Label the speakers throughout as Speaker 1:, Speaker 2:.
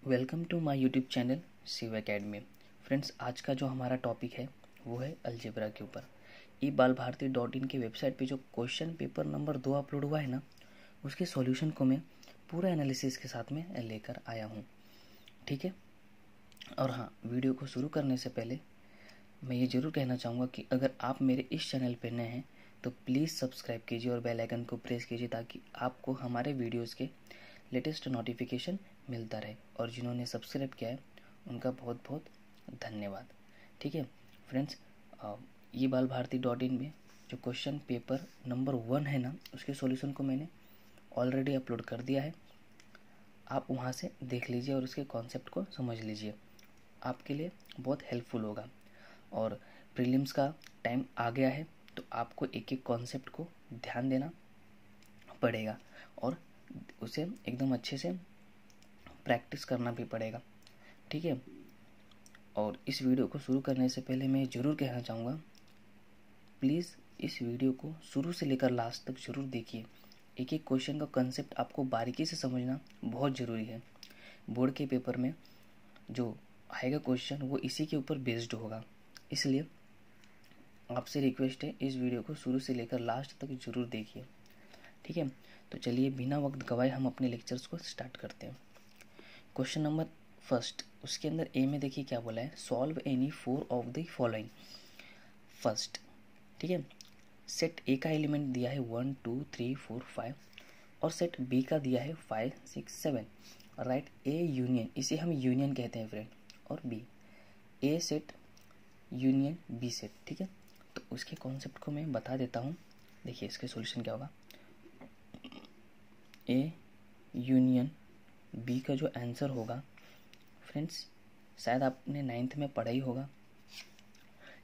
Speaker 1: Welcome to my YouTube channel Shiv academy. Friends, आज का जो हमारा टॉपिक है वो है अलजेब्रा के ऊपर। ई बाल भारती .in की वेबसाइट पे जो क्वेश्चन पेपर नंबर 2 अपलोड हुआ है ना, उसके सॉल्यूशन को मैं पूरा एनालिसिस के साथ में लेकर आया हूँ। ठीक है। और हाँ, वीडियो को शुरू करने से पहले मैं ये ज़रूर कहना चाहूँगा कि अगर आप मेरे इस चैनल पर नए हैं तो प्लीज़ सब्सक्राइब कीजिए और बेल आइकन को प्रेस कीजिए ताकि आपको हमारे वीडियोज़ के लेटेस्ट नोटिफिकेशन मिलता रहे। और जिन्होंने सब्सक्राइब किया है उनका बहुत बहुत धन्यवाद। ठीक है फ्रेंड्स, ये बाल भारती .in में जो क्वेश्चन पेपर नंबर 1 है ना, उसके सॉल्यूशन को मैंने ऑलरेडी अपलोड कर दिया है। आप वहाँ से देख लीजिए और उसके कॉन्सेप्ट को समझ लीजिए, आपके लिए बहुत हेल्पफुल होगा। और प्रीलिम्स का टाइम आ गया है तो आपको एक एक कॉन्सेप्ट को ध्यान देना पड़ेगा और उसे एकदम अच्छे से प्रैक्टिस करना भी पड़ेगा। ठीक है। और इस वीडियो को शुरू करने से पहले मैं ज़रूर कहना चाहूँगा, प्लीज़ इस वीडियो को शुरू से लेकर लास्ट तक ज़रूर देखिए। एक एक क्वेश्चन का कंसेप्ट आपको बारीकी से समझना बहुत ज़रूरी है। बोर्ड के पेपर में जो आएगा क्वेश्चन वो इसी के ऊपर बेस्ड होगा, इसलिए आपसे रिक्वेस्ट है इस वीडियो को शुरू से लेकर लास्ट तक ज़रूर देखिए। ठीक है। तो चलिए बिना वक्त गवाए हम अपने लेक्चर्स को स्टार्ट करते हैं। क्वेश्चन नंबर फर्स्ट, उसके अंदर ए में देखिए क्या बोला है, solve any 4 of the following first. ठीक है। सेट ए का एलिमेंट दिया है 1 2 3 4 5 और सेट बी का दिया है 5 6 7। राइट ए यूनियन, इसे हम यूनियन कहते हैं फ्रेंड, और बी, ए सेट यूनियन बी सेट। ठीक है। तो उसके कॉन्सेप्ट को मैं बता देता हूँ। देखिए इसके सॉल्यूशन क्या होगा। ए यूनियन बी का जो आंसर होगा फ्रेंड्स, शायद आपने 9th में पढ़ा ही होगा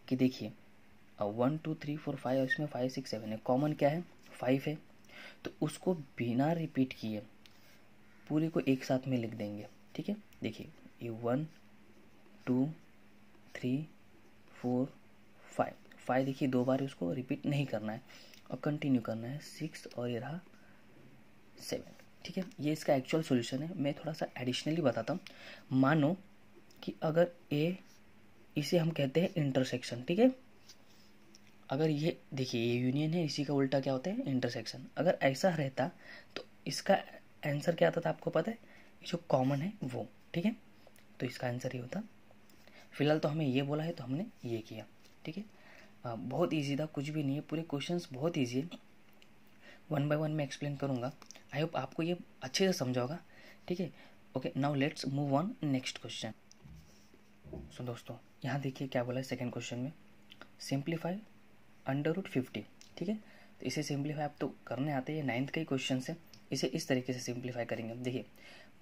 Speaker 1: कि देखिए 1 2 3 4 5, इसमें 5 6 7 है, कॉमन क्या है 5 है, तो उसको बिना रिपीट किए पूरे को एक साथ में लिख देंगे। ठीक है। देखिए ये 1 2 3 4 5 देखिए 2 बार उसको रिपीट नहीं करना है और कंटिन्यू करना है 6 और ये रहा 7। ठीक है। ये इसका एक्चुअल सॉल्यूशन है। मैं थोड़ा सा एडिशनली बताता हूँ। मानो कि अगर ए, इसे हम कहते हैं इंटरसेक्शन। ठीक है। अगर ये देखिए ये यूनियन है, इसी का उल्टा क्या होता है इंटरसेक्शन। अगर ऐसा रहता तो इसका आंसर क्या आता था आपको पता है, जो कॉमन है वो। ठीक है। तो इसका आंसर ये होता। फिलहाल तो हमें ये बोला है तो हमने ये किया। ठीक है। बहुत ईजी था, कुछ भी नहीं है, पूरे क्वेश्चंस बहुत ईजी है। 1 बाय 1 मैं एक्सप्लेन करूँगा। आई होप आपको ये अच्छे से समझा होगा। ठीक है। Okay, now let's move on next question. So दोस्तों यहाँ देखिए क्या बोला है सेकंड क्वेश्चन में, सिंप्लीफाई √50। ठीक है। तो इसे सिंप्लीफाई आप तो करने आते हैं, 9th का ही क्वेश्चन है। इसे इस तरीके से सिंप्लीफाई करेंगे। देखिए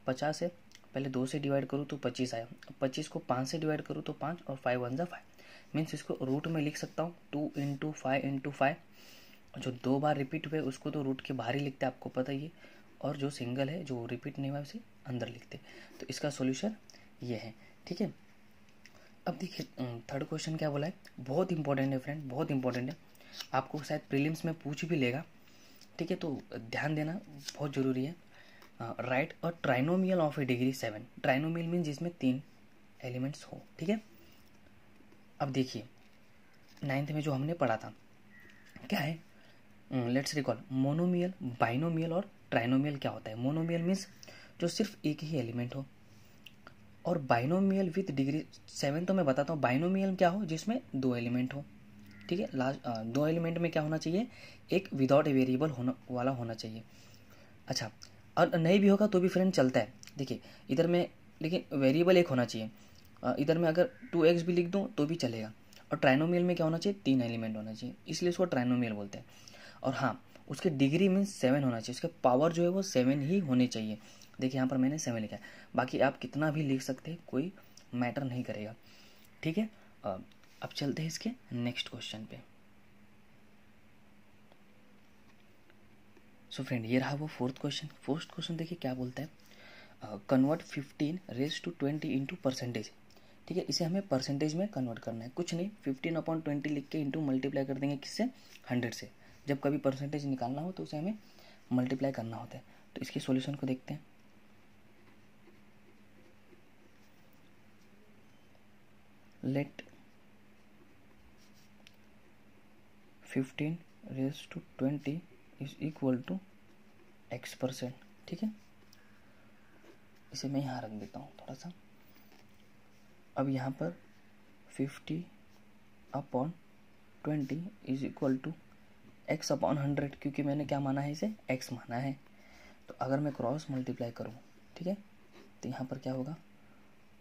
Speaker 1: 50 है, पहले 2 से डिवाइड करूँ तो 25 आया, 25 को 5 से डिवाइड करूँ तो 5 और 5 1 5, मीन्स इसको रूट में लिख सकता हूँ 2 × 5 × 5। जो 2 बार रिपीट हुए उसको तो रूट के बाहर ही लिखते हैं, आपको पता ही है, और जो सिंगल है जो रिपीट नहीं हुआ उसे अंदर लिखते। तो इसका सॉल्यूशन ये है। ठीक है। अब देखिए थर्ड क्वेश्चन क्या बोला है, बहुत इंपॉर्टेंट है फ्रेंड, बहुत इंपॉर्टेंट है, आपको शायद प्रीलिम्स में पूछ भी लेगा। ठीक है। तो ध्यान देना बहुत ज़रूरी है। राइट और trinomial of A degree 7। Trinomial mean जिसमें 3 एलिमेंट्स हो। ठीक है। अब देखिए 9th में जो हमने पढ़ा था क्या है, लेट्स रिकॉल मोनोमियल, बाइनोमियल और ट्राइनोमियल क्या होता है। मोनोमियल मीन्स जो सिर्फ एक ही एलिमेंट हो, और बाइनोमियल विथ डिग्री 7 तो मैं बताता हूँ। बाइनोमियल क्या हो, जिसमें 2 एलिमेंट हो। ठीक है। लास्ट 2 एलिमेंट में क्या होना चाहिए, एक विदाउट ए वेरिएबल होना वाला होना चाहिए। अच्छा, और नहीं भी होगा तो भी फ्रेंड चलता है। देखिए इधर में लेकिन वेरिएबल एक होना चाहिए, इधर में अगर 2x भी लिख दूँ तो भी चलेगा। और ट्राइनोमियल में क्या होना चाहिए, 3 एलिमेंट होना चाहिए, इसलिए उसको ट्राइनोमियल बोलते हैं। और हाँ, उसके डिग्री मीन्स 7 होना चाहिए, उसके पावर जो है वो 7 ही होने चाहिए। देखिए यहाँ पर मैंने 7 लिखा है, बाकी आप कितना भी लिख सकते हैं, कोई मैटर नहीं करेगा। ठीक है। अब चलते हैं इसके नेक्स्ट क्वेश्चन पे। सो फ्रेंड ये रहा वो फोर्थ क्वेश्चन। फोर्थ क्वेश्चन देखिए क्या बोलता है, convert 15 raise to 20 into percentage. ठीक है। इसे हमें परसेंटेज में कन्वर्ट करना है, कुछ नहीं, 15/20 लिख के इंटू मल्टीप्लाई कर देंगे किससे, 100 से। जब कभी परसेंटेज निकालना हो तो उसे हमें मल्टीप्लाई करना होता है। तो इसके सॉल्यूशन को देखते हैं। Let 15 raise to 20 is equal to x%। ठीक है, इसे मैं यहाँ रख देता हूँ थोड़ा सा। अब यहाँ पर 50/20 इज इक्वल टू x/100, क्योंकि मैंने क्या माना है, इसे x माना है। तो अगर मैं क्रॉस मल्टीप्लाई करूँ, ठीक है, तो यहाँ पर क्या होगा,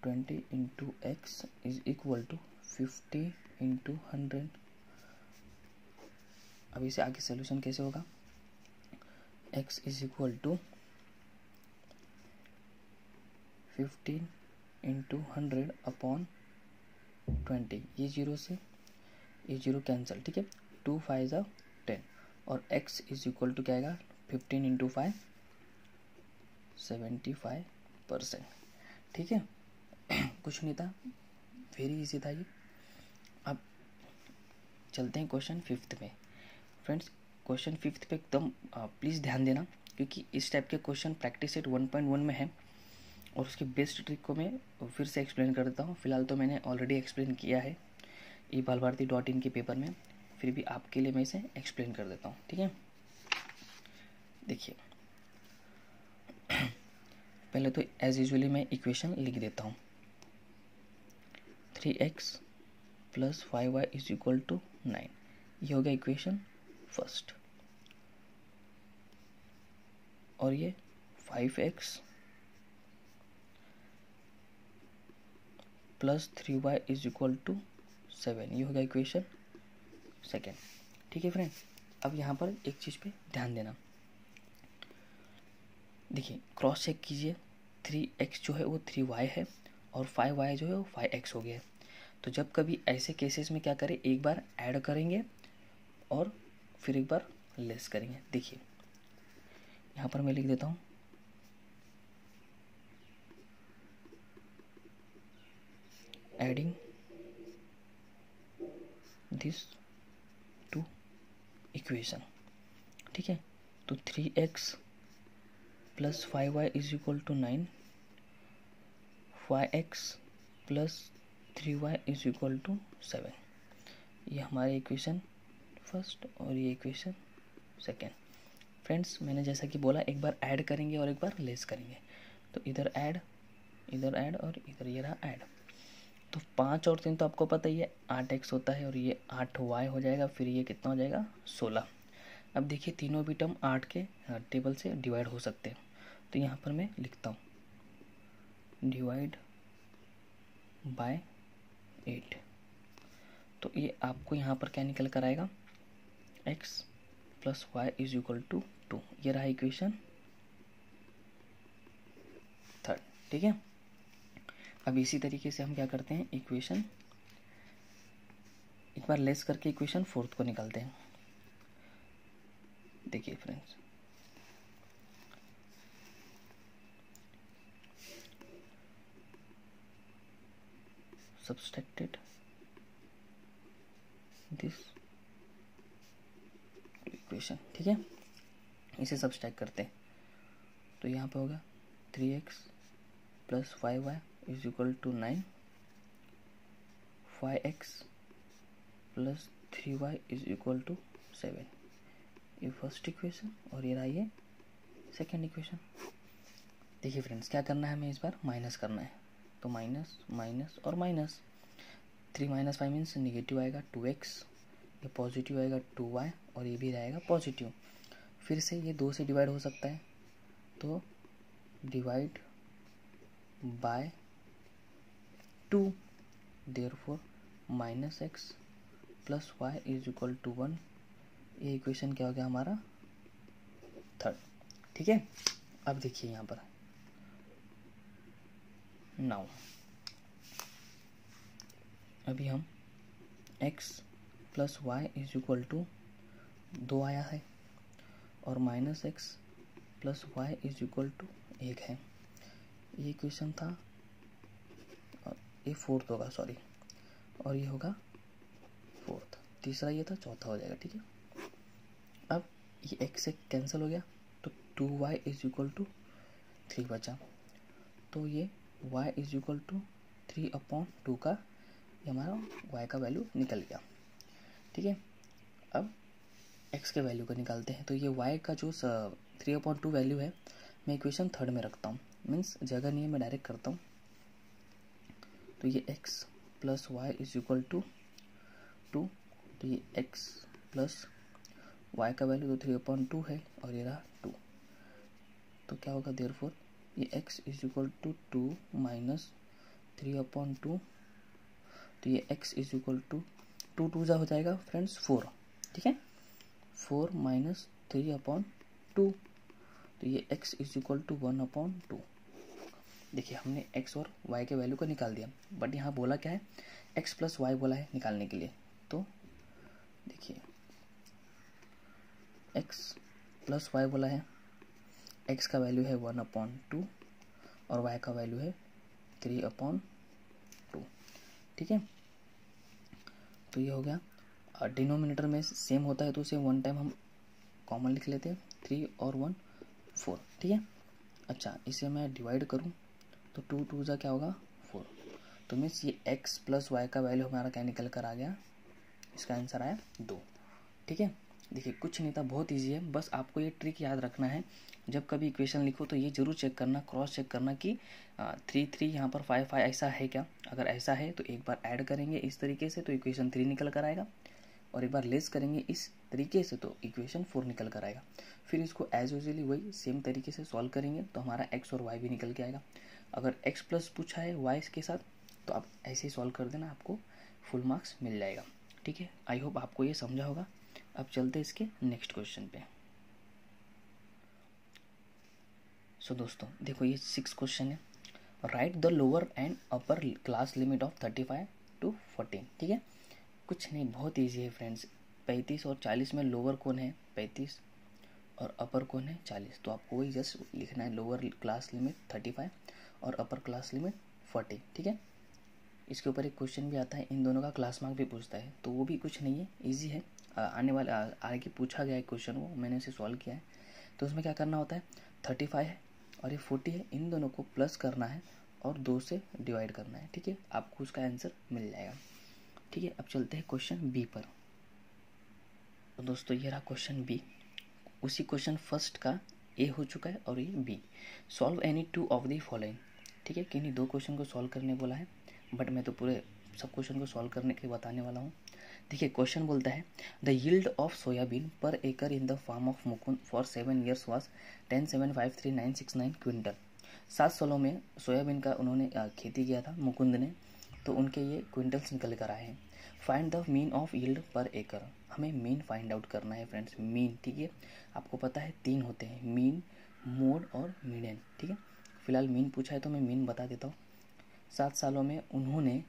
Speaker 1: 20 into x is equal to 50 into 100। अब इसे आगे सोल्यूशन कैसे होगा, x is equal to 15 into 100/20। ये जीरो से ये जीरो कैंसिल, ठीक है, 2 5 10, और x इज इक्वल टू क्या आएगा, 15 इंटू 5 75%। ठीक है, कुछ नहीं था, वेरी इजी था ये। अब चलते हैं क्वेश्चन 5 में। फ्रेंड्स, क्वेश्चन 5 पे एकदम प्लीज़ ध्यान देना, क्योंकि इस टाइप के क्वेश्चन प्रैक्टिस सेट 1.1 में है, और उसकी बेस्ट ट्रिक को मैं फिर से एक्सप्लेन कर देता हूँ। फिलहाल तो मैंने ऑलरेडी एक्सप्लेन किया है ebalbharti.in के पेपर में, फिर भी आपके लिए मैं इसे एक्सप्लेन कर देता हूँ। ठीक है, देखिए पहले तो एज यूजुअली मैं इक्वेशन लिख देता हूँ। 3x plus 5y is equal to 9, ये हो गया इक्वेशन फर्स्ट। और ये 5x plus 3y is equal to 7, ये हो गया इक्वेशन सेकेंड। ठीक है फ्रेंड, अब यहाँ पर एक चीज़ पे ध्यान देना, देखिए क्रॉस चेक कीजिए, 3x जो है वो 3y है, और 5y जो है वो 5x हो गया है। तो जब कभी ऐसे केसेस में क्या करें, एक बार ऐड करेंगे और फिर एक बार लेस करेंगे। देखिए यहाँ पर मैं लिख देता हूँ, एडिंग दिस टू इक्वेशन। ठीक है, तो 3x plus 5y is equal to 9, 5x plus 3y is equal to 7, ये हमारे इक्वेशन फर्स्ट और ये इक्वेशन सेकेंड। फ्रेंड्स, मैंने जैसा कि बोला, एक बार ऐड करेंगे और एक बार लेस करेंगे। तो इधर ऐड और इधर ये रहा ऐड। तो 5 और 3 तो आपको पता ही है 8x होता है, और ये 8y हो जाएगा, फिर ये कितना हो जाएगा 16। अब देखिए तीनों भी टर्म 8 के टेबल से डिवाइड हो सकते हैं, तो यहाँ पर मैं लिखता हूँ डिवाइड बाय 8। तो ये आपको यहाँ पर क्या निकल कर आएगा, x plus y is equal to 2, ये रहा इक्वेशन थर्ड। ठीक है, अब इसी तरीके से हम क्या करते हैं, इक्वेशन एक बार लेस करके इक्वेशन फोर्थ को निकालते हैं। देखिए फ्रेंड्स, सब्सट्रैक्टेड दिस इक्वेशन। ठीक है, इसे सब्सट्रैक्ट करते हैं, तो यहाँ पे होगा 3x plus 5y is equal to 9, 5x plus 3y is equal to 7, ये फर्स्ट इक्वेशन, और ये रहा ये सेकेंड इक्वेशन। देखिए फ्रेंड्स, क्या करना है, हमें इस बार माइनस करना है, तो माइनस माइनस और माइनस, 3 माइनस 5 मीन्स निगेटिव आएगा 2x, ये पॉजिटिव आएगा 2y, और ये भी रहेगा पॉजिटिव। फिर से ये 2 से डिवाइड हो सकता है, तो divide by 2, therefore minus x plus y is equal to 1, ये इक्वेशन क्या हो गया हमारा थर्ड। ठीक है, अब देखिए यहाँ पर नाउ अभी हम x plus y is equal to 2 आया है, और minus x plus y is equal to 1 है, ये इक्वेशन था, और ये फोर्थ होगा, सॉरी, और ये होगा फोर्थ, तीसरा ये था, चौथा हो जाएगा। ठीक है, अब ये x से कैंसिल हो गया, तो 2y इज इक्वल टू 3 बचा, तो ये y इज इक्वल टू 3/2 का ये हमारा y का वैल्यू निकल गया। ठीक है, अब x के वैल्यू को निकालते हैं। तो ये y का जो 3/2 वैल्यू है मैं इक्वेशन थर्ड में रखता हूँ, मीन्स जगह नहीं है, मैं डायरेक्ट करता हूँ। तो ये x plus y is equal to 2, तो ये x प्लस y का वैल्यू तो 3/2 है और ये रहा 2, तो क्या होगा, देयरफॉर ये x is equal to 2 minus 3/2, तो ये x इज इक्वल टू 2 2 जा हो जाएगा फ्रेंड्स 4। ठीक है, 4 माइनस 3/2, तो ये x इज इक्वल टू 1/2। देखिए हमने x और y के वैल्यू को निकाल दिया, बट यहाँ बोला क्या है, x प्लस वाई बोला है निकालने के लिए। तो देखिए x प्लस वाई बोला है, x का वैल्यू है 1/2 और y का वैल्यू है 3/2। ठीक है, तो ये हो गया। डिनोमिनेटर में सेम होता है तो उसे वन टाइम हम कॉमन लिख लेते हैं, 3 और 1 4। ठीक है, अच्छा इसे मैं डिवाइड करूं तो 2 2 जा क्या होगा 4, तो मीन्स ये x प्लस वाई का वैल्यू हमारा क्या निकल कर आ गया, इसका आंसर आया 2। ठीक है, देखिए कुछ नहीं था, बहुत इजी है, बस आपको ये ट्रिक याद रखना है। जब कभी इक्वेशन लिखो तो ये जरूर चेक करना, क्रॉस चेक करना कि 3 3 यहाँ पर 5 5 ऐसा है क्या। अगर ऐसा है तो एक बार ऐड करेंगे इस तरीके से तो इक्वेशन 3 निकल कर आएगा, और एक बार लेस करेंगे इस तरीके से तो इक्वेशन 4 निकल कर आएगा। फिर इसको एज यूजुअली वही सेम तरीके से सॉल्व करेंगे तो हमारा x और y भी निकल के आएगा। अगर x प्लस पूछा है y के साथ तो आप ऐसे ही सॉल्व कर देना, आपको फुल मार्क्स मिल जाएगा। ठीक है, आई होप आपको ये समझा होगा। अब चलते हैं इसके नेक्स्ट क्वेश्चन पे। सो दोस्तों देखो ये 6 क्वेश्चन है। Right the lower and upper class limit of 35 to 14। ठीक है, कुछ नहीं, बहुत इजी है फ्रेंड्स। 35 और 40 में लोअर कौन है 35 और अपर कौन है 40, तो आपको वही जस्ट लिखना है, लोअर क्लास लिमिट 35 और अपर क्लास लिमिट 40। ठीक है, इसके ऊपर एक क्वेश्चन भी आता है, इन दोनों का क्लास मार्क भी पूछता है, तो वो भी कुछ नहीं है, ईजी है। आने वाले आगे पूछा गया है क्वेश्चन, वो मैंने इसे सॉल्व किया है। तो उसमें क्या करना होता है, 35 है और ये 40 है, इन दोनों को प्लस करना है और 2 से डिवाइड करना है। ठीक है, आपको उसका आंसर मिल जाएगा। ठीक है, अब चलते हैं क्वेश्चन बी पर। तो दोस्तों ये रहा क्वेश्चन बी, उसी क्वेश्चन फर्स्ट का ए हो चुका है और ये B. Solve any 2 of the following. ठीक है, किन्हीं 2 क्वेश्चन को सॉल्व करने बोला है, बट मैं तो पूरे सब क्वेश्चन को सॉल्व करने के लिए बताने वाला हूँ। देखिए क्वेश्चन बोलता है the yield of soybean per acre in the farm of Mukund for 7 years was 10,753,969 quintal. 7 सालों में सोयाबीन का उन्होंने खेती किया था मुकुंद ने, तो उनके ये क्विंटल्स निकल कर आए हैं। Find the mean of yield पर एकड़, हमें मीन फाइंड आउट करना है फ्रेंड्स। मीन, ठीक है, आपको पता है 3 होते हैं, मीन, मोड और मीडियन। ठीक है, फिलहाल मीन पूछा है तो मैं मीन बता देता हूँ। 7 सालों में उन्होंने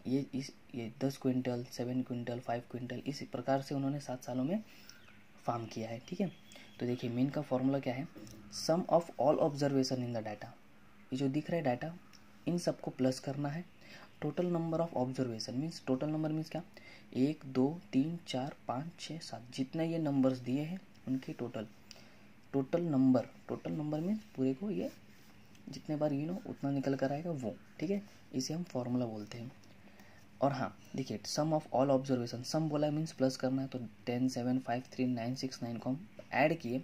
Speaker 1: ये 10 क्विंटल, 7 क्विंटल, 5 क्विंटल, इस प्रकार से उन्होंने 7 सालों में फार्म किया है। ठीक है, तो देखिए मीन का फॉर्मूला क्या है, sum of all observation in the data, ये जो दिख रहा है डाटा, इन सबको प्लस करना है total number of observation. Means total number means क्या, 1 2 3 4 5 6 7, जितने ये नंबर्स दिए हैं उनके टोटल नंबर मीन्स पूरे को ये जितने बार गिनो उतना निकल कर आएगा वो। ठीक है, इसे हम फॉर्मूला बोलते हैं। और हाँ देखिए सम ऑफ ऑल ऑब्जर्वेशन, सम बोला है मीन्स प्लस करना है, तो 10 7 5 3 9 6 9 को हम ऐड किए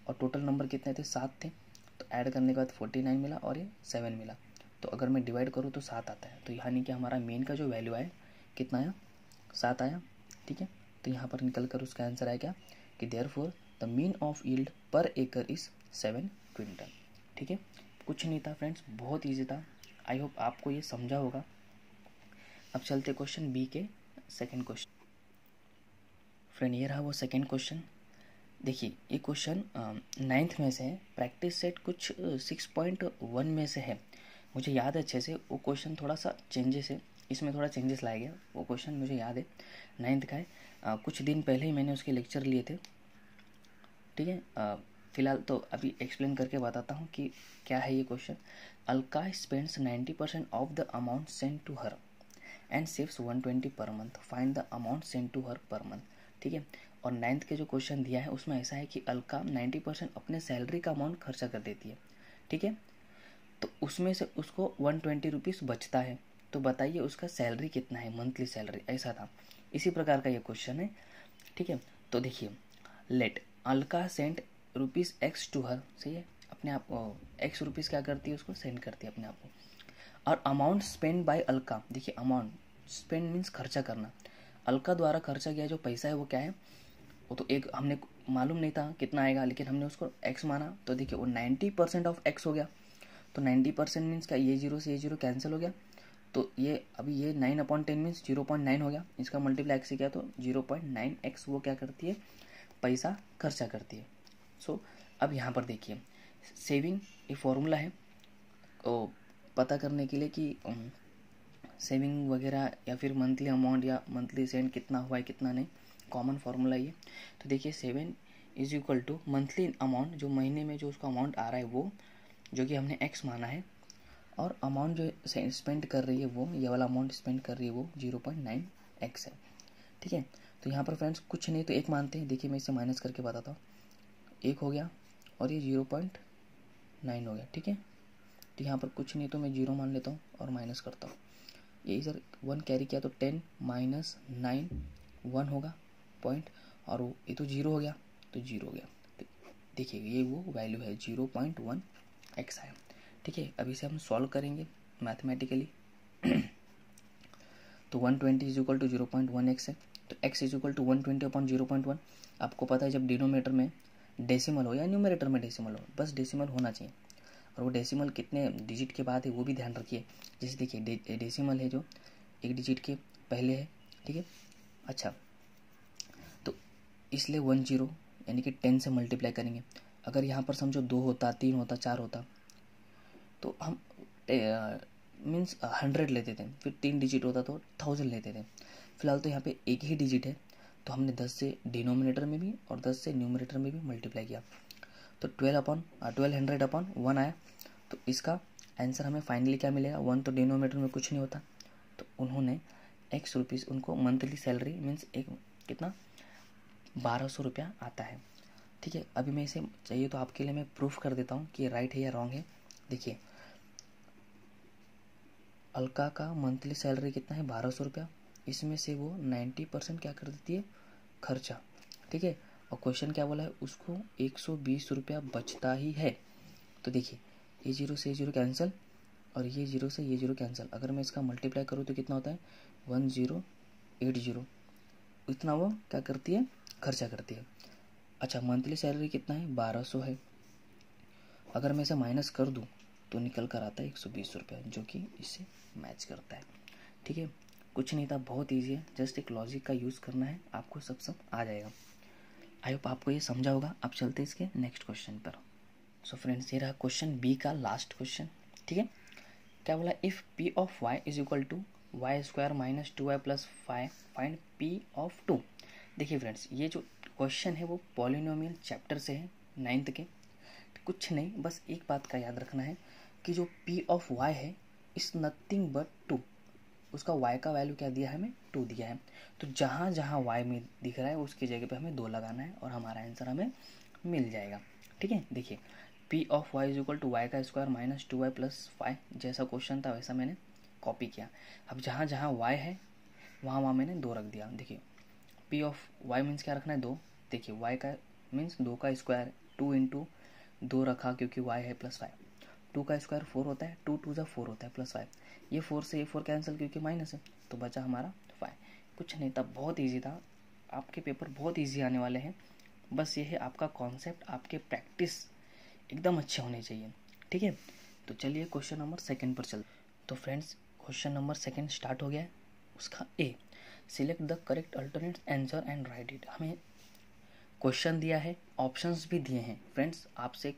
Speaker 1: और टोटल नंबर कितने थे 7 थे, तो ऐड करने के बाद 49 मिला और ये 7 मिला, तो अगर मैं डिवाइड करूँ तो 7 आता है। तो यानी कि हमारा मीन का जो वैल्यू आया कितना आया 7 आया। ठीक है, तो यहाँ पर निकल कर उसका आंसर आया क्या कि therefore the mean of yield पर एकड़ इज 7 क्विंटल। ठीक है, कुछ नहीं था फ्रेंड्स, बहुत ईजी था, आई होप आपको ये समझा होगा। अब चलते क्वेश्चन बी के सेकंड क्वेश्चन। फ्रेंड ये रहा वो सेकंड क्वेश्चन। देखिए ये क्वेश्चन 9th में से है, प्रैक्टिस सेट कुछ 6.1 में से है, मुझे याद है अच्छे से। वो क्वेश्चन थोड़ा सा चेंजेस है, इसमें थोड़ा चेंजेस लाया गया, वो क्वेश्चन मुझे याद है 9th का है। कुछ दिन पहले ही मैंने उसके लेक्चर लिए थे। ठीक है, फिलहाल तो अभी एक्सप्लेन करके बताता हूँ कि क्या है ये question. Alka spends 90% of the amount send to her and saves 120 per month, find the amount send to her per month. ठीक है, और 9th के जो क्वेश्चन दिया है उसमें ऐसा है कि अलका 90% अपने सैलरी का अमाउंट खर्चा कर देती है। ठीक है, तो उसमें से उसको 120 रुपीज़ बचता है, तो बताइए उसका सैलरी कितना है, मंथली सैलरी, ऐसा था। इसी प्रकार का ये क्वेश्चन है, ठीक है। तो देखिए, let Alka send ₹X to her, सही है, अपने आप X रुपीज़ क्या करती है, उसको सेंड करती है अपने आप को। और अमाउंट स्पेंड बाय अलका, देखिए अमाउंट स्पेंड मीन्स खर्चा करना, अलका द्वारा खर्चा किया जो पैसा है वो क्या है, वो तो एक हमने मालूम नहीं था कितना आएगा, लेकिन हमने उसको x माना, तो देखिए वो 90% ऑफ x हो गया। तो 90% मीन्स क्या, ये जीरो से ये जीरो कैंसिल हो गया, तो ये अभी ये 9/10 मीन्स 0.9 हो गया, इसका मल्टीप्लाई x से किया तो 0.9x वो क्या करती है, पैसा खर्चा करती है। सो अब यहाँ पर देखिए, सेविंग ये फॉर्मूला है तो पता करने के लिए कि सेविंग वगैरह या फिर मंथली अमाउंट या मंथली सेंड कितना हुआ है कितना नहीं, कॉमन फार्मूला ये। तो देखिए 7 is equal to monthly amount, जो महीने में जो उसका अमाउंट आ रहा है वो, जो कि हमने x माना है, और अमाउंट जो स्पेंड कर रही है वो, ये वाला अमाउंट स्पेंड कर रही है वो 0.9x है, ठीक है। तो यहाँ पर फ्रेंड्स कुछ नहीं तो एक मानते हैं, देखिए मैं इसे माइनस करके बताता हूँ, 1 हो गया और ये 0.9 हो गया, ठीक है। तो यहाँ पर कुछ नहीं तो मैं 0 मान लेता हूँ और माइनस करता हूँ, ये इधर 1 कैरी किया तो 10 माइनस 9 1 होगा पॉइंट, और वो ये तो 0 हो गया तो 0 हो गया। तो देखिए ये वो वैल्यू है 0.1x है, ठीक है। अभी से हम सॉल्व करेंगे मैथमेटिकली। तो 120 इज इक्वल टू 0.1x है, तो x इज इक्वल टू 120/0.1। आपको पता है जब डिनोमिनेटर में डेसिमल हो या न्यूमरेटर में डेसिमल हो, बस डेसिमल होना चाहिए, और वो डेसिमल कितने डिजिट के बाद है वो भी ध्यान रखिए। जैसे देखिए डेसिमल है जो एक डिजिट के पहले है, ठीक है। अच्छा, तो इसलिए 10 यानी कि 10 से मल्टीप्लाई करेंगे। अगर यहाँ पर समझो 2 होता, 3 होता, 4 होता, तो हम मीन्स 100 लेते थे, फिर 3 डिजिट होता तो 1000 लेते थे। फिलहाल तो यहाँ पे एक ही डिजिट है, तो हमने 10 से डिनोमिनेटर में भी और 10 से न्यूमरेटर में भी मल्टीप्लाई किया, तो 1200/1 आया। तो इसका आंसर हमें फाइनली क्या मिलेगा, 1 तो डिनोमिनेटर में कुछ नहीं होता, तो उन्होंने x रुपीज़, उनको मंथली सैलरी मीन्स एक कितना 1200 रुपया आता है, ठीक है। अभी मैं इसे चाहिए तो आपके लिए मैं प्रूफ कर देता हूँ कि ये राइट है या रॉन्ग है। देखिए अलका का मंथली सैलरी कितना है 1200 रुपया, इसमें से वो 90% क्या कर देती है, खर्चा, ठीक है। और क्वेश्चन क्या बोला है, उसको 120 रुपया बचता ही है। तो देखिए ये 0 से ये 0 कैंसिल, और ये 0 से ये 0 कैंसिल, अगर मैं इसका मल्टीप्लाई करूँ तो कितना होता है 1080, इतना वो क्या करती है, खर्चा करती है। अच्छा, मंथली सैलरी कितना है 1200 है, अगर मैं इसे माइनस कर दूँ तो निकल कर आता है 120 रुपया, जो कि इससे मैच करता है, ठीक है। कुछ नहीं था, बहुत ईजी है, जस्ट एक लॉजिक का यूज़ करना है, आपको सब आ जाएगा। आई होप आपको ये समझा होगा। अब चलते हैं इसके नेक्स्ट क्वेश्चन पर। सो फ्रेंड्स, ये रहा क्वेश्चन बी का लास्ट क्वेश्चन, ठीक है। क्या बोला, if p of y is equal to y² minus 2y plus 5 find p of 2। देखिए फ्रेंड्स, ये जो क्वेश्चन है वो पॉलिनोमियल चैप्टर से है 9th के। कुछ नहीं, बस एक बात का याद रखना है कि जो p ऑफ y है इज नथिंग बट 2, उसका y का वैल्यू क्या दिया है, हमें 2 दिया है। तो जहाँ जहाँ y में दिख रहा है उसकी जगह पे हमें 2 लगाना है और हमारा आंसर हमें मिल जाएगा, ठीक है। देखिए p of y is equal to y² minus 2y plus 5, जैसा क्वेश्चन था वैसा मैंने कॉपी किया। अब जहाँ जहाँ y है वहाँ वहाँ मैंने 2 रख दिया। देखिए p ऑफ y मीन्स क्या रखना है 2, देखिए y का मीन्स 2 का स्क्वायर, 2 इंटू 2 रखा क्योंकि y है प्लस 5, 2 का स्क्वायर 4 होता है, 2 2 4 होता है प्लस 5, ये 4 से ये 4 कैंसिल क्योंकि माइनस है, तो बचा हमारा 5। कुछ नहीं था, बहुत ईजी था, आपके पेपर बहुत ईजी आने वाले हैं। बस ये है आपका कॉन्सेप्ट, आपके प्रैक्टिस एकदम अच्छे होने चाहिए, ठीक है। तो चलिए क्वेश्चन नंबर 2 पर चलते। तो फ्रेंड्स क्वेश्चन नंबर 2 स्टार्ट हो गया है। उसका A, select the correct alternate answer and write it. हमें क्वेश्चन दिया है, ऑप्शंस भी दिए हैं। फ्रेंड्स आपसे एक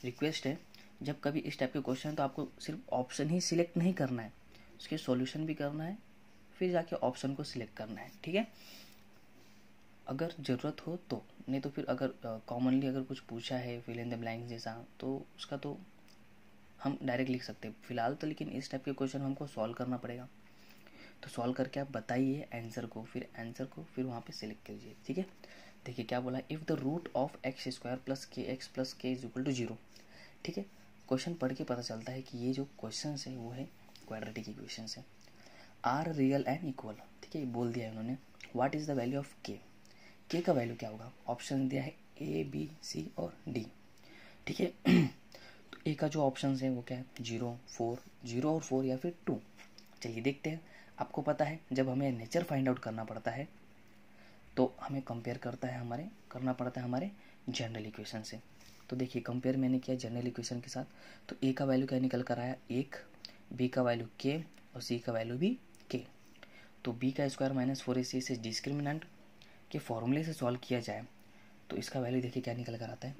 Speaker 1: रिक्वेस्ट है, जब कभी इस टाइप के क्वेश्चन तो आपको सिर्फ ऑप्शन ही सिलेक्ट नहीं करना है, उसके सॉल्यूशन भी करना है, फिर जाके ऑप्शन को सिलेक्ट करना है, ठीक है। अगर ज़रूरत हो तो, नहीं तो फिर अगर कॉमनली अगर कुछ पूछा है फिल इन द ब्लैंक्स जैसा, तो उसका तो हम डायरेक्ट लिख सकते हैं फिलहाल तो, लेकिन इस टाइप के क्वेश्चन हमको सॉल्व करना पड़ेगा। तो सॉल्व करके आप बताइए आंसर को, फिर वहाँ पे सिलेक्ट कीजिए, ठीक है। देखिए क्या बोला, if the root of x² plus k is equal to 0, ठीक है। क्वेश्चन पढ़ के पता चलता है कि ये जो क्वेश्चन है वो है क्वाड्रेटिक इक्वेशन है। आर रियल एंड इक्वल, ठीक है, बोल दिया है उन्होंने। What is the value of के, के का वैल्यू क्या होगा, ऑप्शन दिया है ए बी सी और डी, ठीक है। तो ए का जो ऑप्शन है वो क्या है, 0 4, 0 और 4 या फिर 2। चलिए देखते हैं। आपको पता है जब हमें नेचर फाइंड आउट करना पड़ता है तो हमें कंपेयर करना पड़ता है हमारे जनरल इक्वेशन से। तो देखिए कंपेयर मैंने किया जनरल इक्वेशन के साथ, तो ए का वैल्यू क्या निकल कर आया 1, बी का वैल्यू के और सी का वैल्यू भी के। तो बी का स्क्वायर माइनस 4ac से डिस्क्रिमिनेंट के फॉर्मूले से सॉल्व किया जाए तो इसका वैल्यू देखिए क्या निकल कर आता है।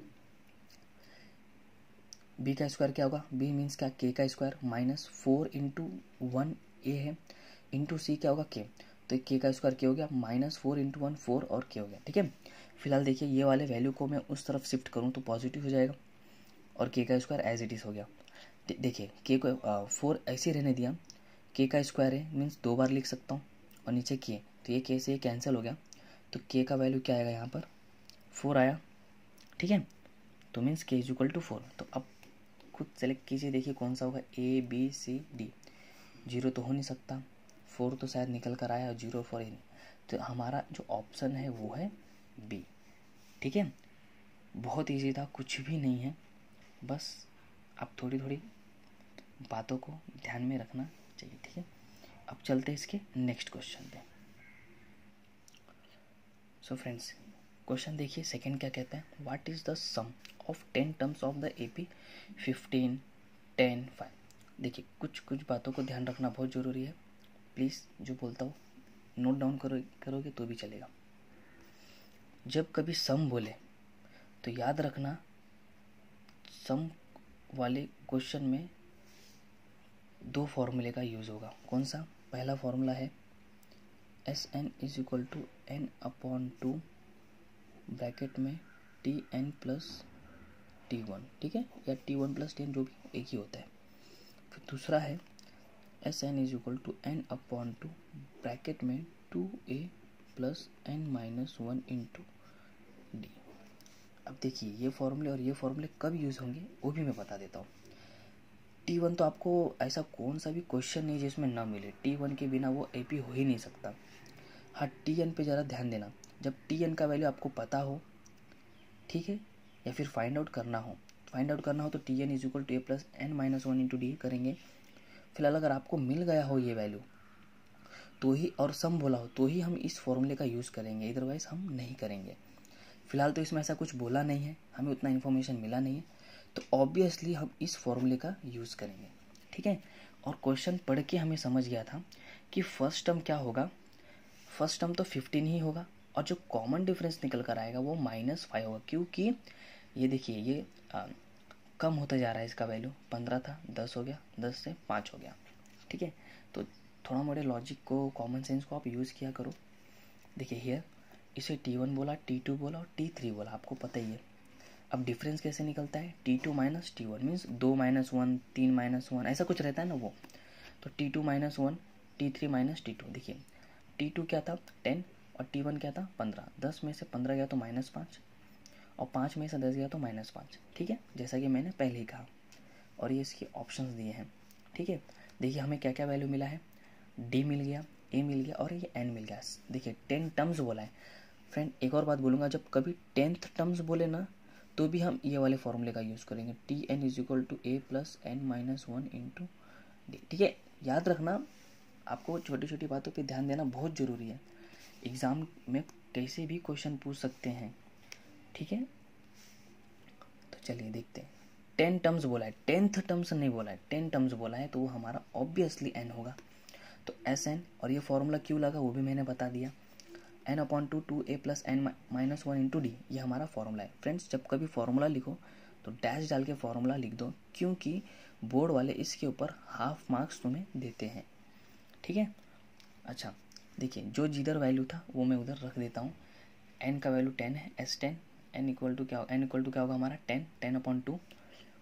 Speaker 1: बी का स्क्वायर क्या होगा, बी मीन्स क्या, के का स्क्वायर माइनस 4 इंटू 1 ए है, इंटू सी क्या होगा के, तो के का स्क्वायर क्या हो गया माइनस 4 इंटू 1 4 और के हो गया, ठीक है। फिलहाल देखिए ये वाले वैल्यू को मैं उस तरफ शिफ्ट करूँ तो पॉजिटिव हो जाएगा और के का स्क्वायर एज इट इज़ हो गया। देखिए के को 4 ऐसे रहने दिया, के का स्क्वायर है मीन्स 2 बार लिख सकता हूँ और नीचे के, तो ये के से कैंसिल हो गया, तो के का वैल्यू क्या आएगा यहाँ पर 4 आया, ठीक है। तो मीन्स के इज इक्वल टू 4। तो अब खुद सेलेक्ट कीजिए, देखिए कौन सा होगा, ए बी सी डी। 0 तो हो नहीं सकता, 4 तो शायद निकल कर आया और 0 4 ही नहीं, तो हमारा जो ऑप्शन है वो है बी, ठीक है। बहुत ईजी था, कुछ भी नहीं है, बस आप थोड़ी थोड़ी बातों को ध्यान में रखना चाहिए, ठीक है। अब चलते हैं इसके नेक्स्ट क्वेश्चन पे। सो फ्रेंड्स क्वेश्चन देखिए सेकंड क्या कहता है, what is the sum of 10 terms of the AP 15 10 5। देखिए कुछ बातों को ध्यान रखना बहुत ज़रूरी है, प्लीज़ जो बोलता हूँ नोट डाउन करोगे तो भी चलेगा। जब कभी सम बोले तो याद रखना सम वाले क्वेश्चन में 2 फॉर्मूले का यूज़ होगा। कौन सा, पहला फॉर्मूला है S N is equal to N upon 2 bracket में टी एन प्लस T1, ठीक है, या T1 प्लस टी एन, जो भी एक ही होता है। फिर दूसरा है S N is equal to N upon 2 bracket में 2a plus N minus 1 into D. अब देखिए ये फॉर्मूले और ये फॉर्मूले कब यूज़ होंगे वो भी मैं बता देता हूँ। T1 तो आपको ऐसा कौन सा भी क्वेश्चन नहीं जिसमें ना मिले, T1 के बिना वो AP हो ही नहीं सकता। हाँ TN पे ज़रा ध्यान देना, जब TN का वैल्यू आपको पता हो, ठीक है, या फिर फाइंड आउट करना हो तो TN is equal to A plus N minus 1 into D करेंगे। फिलहाल अगर आपको मिल गया हो ये वैल्यू तो ही, और सम बोला हो तो ही हम इस फॉर्मूले का यूज़ करेंगे, अदरवाइज हम नहीं करेंगे। फिलहाल तो इसमें ऐसा कुछ बोला नहीं है, हमें उतना इन्फॉर्मेशन मिला नहीं है, तो ऑब्वियसली हम इस फॉर्मूले का यूज़ करेंगे, ठीक है। और क्वेश्चन पढ़ के हमें समझ गया था कि फर्स्ट टर्म क्या होगा, फर्स्ट टर्म तो 15 ही होगा और जो कॉमन डिफरेंस निकल कर आएगा वो -5 होगा, क्योंकि ये देखिए ये कम होता जा रहा है, इसका वैल्यू 15 था 10 हो गया, 10 से 5 हो गया, ठीक है। तो थोड़ा मोड़े लॉजिक को, कॉमन सेंस को आप यूज़ किया करो। देखिए हियर इसे T1 बोला, T2 बोला और T3 बोला, आपको पता ही है। अब डिफरेंस कैसे निकलता है, T2 minus T1 means 2 minus 1 3 minus 1 ऐसा कुछ रहता है ना वो, तो T2 minus 1 T3 minus T2। देखिए T2 क्या था 10 और T1 क्या था 15, 10 में से 15 गया तो -5 और 5 में से 10 गया तो -5, ठीक है, जैसा कि मैंने पहले ही कहा। और ये इसके ऑप्शंस दिए हैं, ठीक है। देखिए हमें क्या क्या वैल्यू मिला है, D मिल गया, A मिल गया और ये N मिल गया। देखिए 10 टर्म्स बोला है फ्रेंड। एक और बात बोलूँगा, जब कभी 10th टर्म्स बोले ना तो भी हम ये वाले फॉर्मूले का यूज़ करेंगे, Tn is equal to A plus N minus 1 into D, ठीक है। याद रखना, आपको छोटी छोटी बातों पे ध्यान देना बहुत ज़रूरी है, एग्ज़ाम में कैसे भी क्वेश्चन पूछ सकते हैं, ठीक है। तो चलिए देखते हैं, 10 टर्म्स बोला है, 10th टर्म्स नहीं बोला है, 10 टर्म्स बोला है तो वो हमारा ऑब्वियसली n होगा। तो एस एन, और ये फॉर्मूला क्यों लगा वो भी मैंने बता दिया, n upon 2a plus N minus 1 into D, ये हमारा फॉर्मूला है। फ्रेंड्स जब कभी फॉर्मूला लिखो तो डैश डाल के फॉर्मूला लिख दो, क्योंकि बोर्ड वाले इसके ऊपर हाफ मार्क्स तुम्हें देते हैं, ठीक है। अच्छा देखिए जो जिधर वैल्यू था वो मैं उधर रख देता हूँ। n का वैल्यू 10 है, S10, n इक्वल टू क्या होगा हमारा 10 अपॉन 2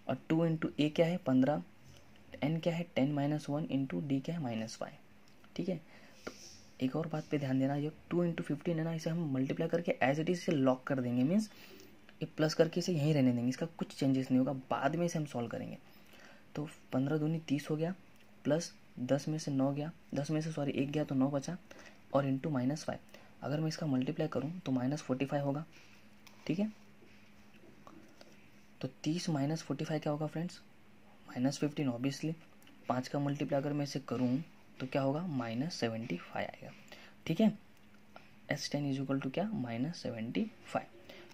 Speaker 1: और 2 इंटू ए क्या है 15, n क्या है 10 माइनस 1 इंटू डी क्या है -5, ठीक है। तो एक और बात पे ध्यान देना, ये 2 इंटू 15 है ना, इसे हम मल्टीप्लाई करके एज इट इज से लॉक कर देंगे, मीन्स ये प्लस करके इसे यहीं रहने देंगे, इसका कुछ चेंजेस नहीं होगा, बाद में इसे हम सॉल्व करेंगे। तो 15 दूनी 30 हो गया, प्लस 10 में से 9 गया, 10 में से सॉरी 1 गया तो 9 बचा, और इंटू -5। अगर मैं इसका मल्टीप्लाई करूँ तो -45 होगा, ठीक है। तो 30 - 45 क्या होगा फ्रेंड्स, -15 ऑब्वियसली। 5 का मल्टीप्लाई अगर मैं इसे करूँ तो क्या होगा, -75 आएगा, ठीक है। S10 = क्या, -75।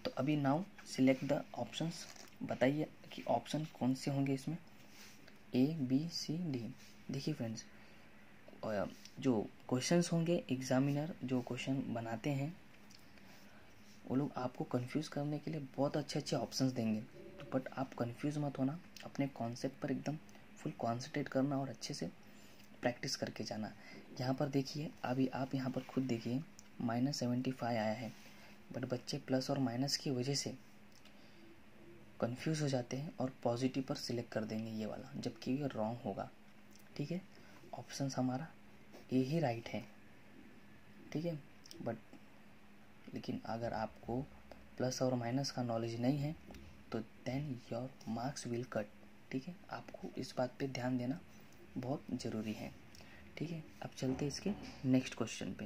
Speaker 1: तो अभी नाउ सिलेक्ट द ऑप्शंस, बताइए कि ऑप्शन कौन से होंगे इसमें, A B C D। देखिए फ्रेंड्स, जो क्वेश्चंस होंगे, एग्जामिनर जो क्वेश्चन बनाते हैं वो लोग आपको कंफ्यूज करने के लिए बहुत अच्छे अच्छे ऑप्शंस देंगे, बट आप कंफ्यूज मत होना, अपने कॉन्सेप्ट पर एकदम फुल कॉन्सेंट्रेट करना और अच्छे से प्रैक्टिस करके जाना। यहाँ पर देखिए, अभी आप यहाँ पर खुद देखिए -75 आया है, बट बच्चे प्लस और माइनस की वजह से कंफ्यूज हो जाते हैं और पॉजिटिव पर सिलेक्ट कर देंगे ये वाला, जबकि ये रॉन्ग होगा, ठीक है। ऑप्शन हमारा ए ही राइट है, ठीक है। बट लेकिन अगर आपको प्लस और माइनस का नॉलेज नहीं है तो then your marks will cut, ठीक है। आपको इस बात पे ध्यान देना बहुत ज़रूरी है, ठीक है। अब चलते इसके नेक्स्ट क्वेश्चन पे।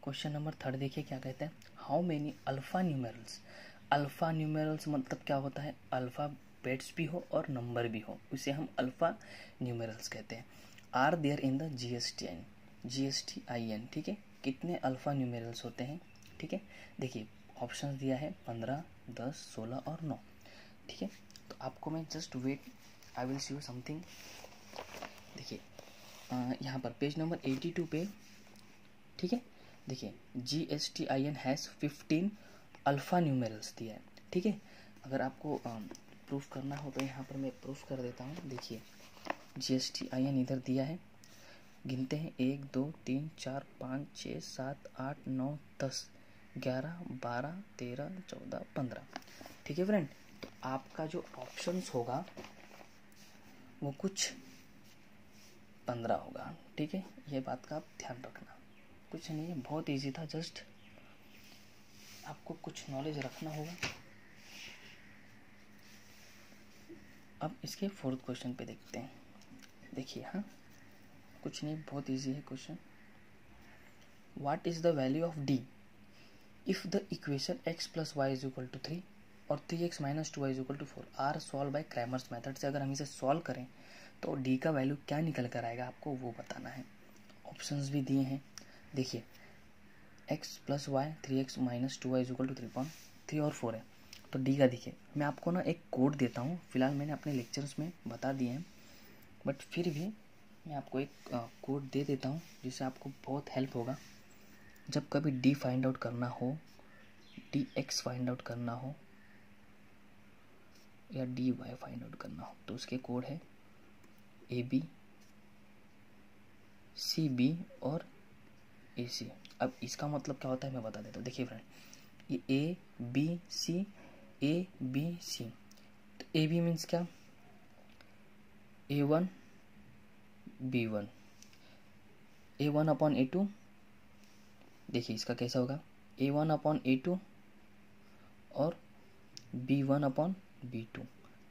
Speaker 1: क्वेश्चन नंबर 3 देखिए क्या कहता है, how many alpha numerals. Alpha numerals मतलब क्या होता है, अल्फ़ाबेट्स भी हो और नंबर भी हो, उसे हम अल्फ़ा न्यूमेरल्स कहते हैं। Are there in the GSTIN, ठीक है। कितने अल्फ़ा न्यूमेरल्स होते हैं, ठीक है। देखिए ऑप्शन दिया है 15, 10, 16 और 9, ठीक है। तो आपको मैं just wait, I will show you something. देखिए यहाँ पर पेज नंबर 82 पे, ठीक है। देखिए GSTIN हैज़ 15 अल्फ़ा न्यूमेरल्स दिया है, ठीक है। अगर आपको प्रूफ करना हो तो यहाँ पर मैं प्रूफ कर देता हूँ। देखिए GSTIN इधर दिया है, गिनते हैं 1 2 3 4 5 6 7 8 9 10 11 12 13 14 15, ठीक है फ्रेंड। तो आपका जो ऑप्शंस होगा वो कुछ 15 होगा, ठीक है। ये बात का आप ध्यान रखना, कुछ नहीं है, बहुत इजी था, जस्ट आपको कुछ नॉलेज रखना होगा। अब इसके 4th क्वेश्चन पे देखते हैं। देखिए हाँ, कुछ नहीं, बहुत इजी है question. What is the value of D if the equation x + y = 3 और 3x - 2y = 4 or solve by Cramer's method से अगर हम इसे सॉल्व करें तो D का वैल्यू क्या निकल कर आएगा, आपको वो बताना है। ऑप्शंस भी दिए हैं, देखिए x + y 3x - 2y = 3 और 4 है, तो D का देखिए। मैं आपको ना एक कोड देता हूँ, फिलहाल मैंने अपने लेक्चर्स में बता दिए हैं, बट फिर भी मैं आपको एक कोड दे देता हूँ जिससे आपको बहुत हेल्प होगा। जब कभी D फाइंड आउट करना हो, DX फाइंड आउट करना हो या DY फाइंड आउट करना हो, तो उसके कोड है AB CB और AC। अब इसका मतलब क्या होता है मैं बता देता हूँ। देखिए फ्रेंड, ये ABC ABC, तो AB मीन्स क्या, A1 B1, A1/A2। देखिए इसका कैसा होगा, A1/A2 और B1/B2,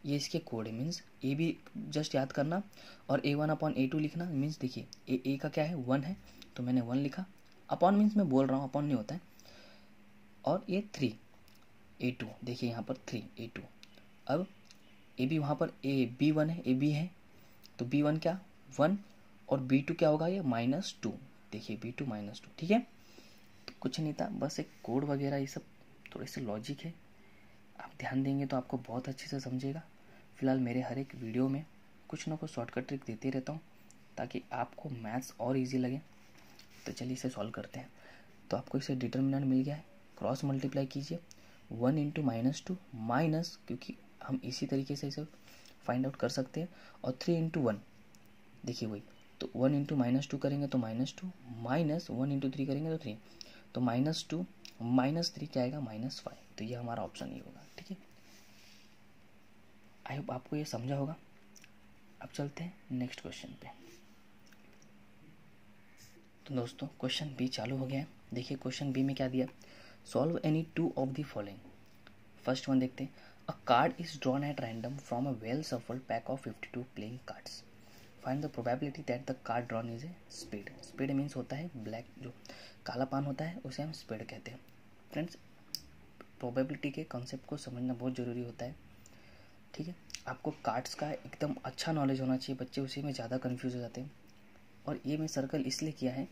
Speaker 1: ये इसके कोड है। मीन्स ए बी जस्ट याद करना और A1/A2 लिखना। मीन्स देखिए ए का क्या है, 1 है, तो मैंने 1 लिखा। अपॉन मीन्स मैं बोल रहा हूँ, अपॉन नहीं होता है। और ये 3 A2, देखिए यहाँ पर 3 A2। अब AB वहाँ पर B1 है, AB है, तो B1 क्या 1 और B2 क्या होगा, ये -2। देखिए B2 -2, ठीक है। तो कुछ नहीं था, बस एक कोड वगैरह, ये सब थोड़े से लॉजिक है, आप ध्यान देंगे तो आपको बहुत अच्छे से समझेगा। फिलहाल मेरे हर एक वीडियो में कुछ ना कुछ शॉर्टकट ट्रिक देते रहता हूँ ताकि आपको मैथ्स और इजी लगे। तो चलिए इसे सॉल्व करते हैं। तो आपको इसे डिटर्मिनेंट मिल गया है, क्रॉस मल्टीप्लाई कीजिए 1 × -2 माइनस, क्योंकि हम इसी तरीके से इसे फाइंड आउट कर सकते हैं, और 3 × 1, देखिए वही, तो 1 × -2 करेंगे तो -2, माइनस 1 × 3 करेंगे तो 3, तो -2 -3 क्या आएगा, -5। तो ये हमारा ऑप्शन ही होगा, ठीक है। आई होप आपको ये समझा होगा। अब चलते हैं नेक्स्ट क्वेश्चन पे। तो दोस्तों क्वेश्चन बी चालू हो गया है। देखिए क्वेश्चन बी में क्या दिया, solve any 2 of the following. First one देखते हैं, a card is drawn at random from a well shuffled pack of 52 playing cards. Find the probability that the card drawn is a spade. Spade means होता है black, जो काला पान होता है उसे हम स्पेड कहते हैं। फ्रेंड्स, प्रोबेबिलिटी के कॉन्सेप्ट को समझना बहुत ज़रूरी होता है, ठीक है। आपको कार्ड्स का एकदम अच्छा नॉलेज होना चाहिए, बच्चे उसी में ज़्यादा कन्फ्यूज हो जाते हैं। और ये मैं सर्कल इसलिए किया है,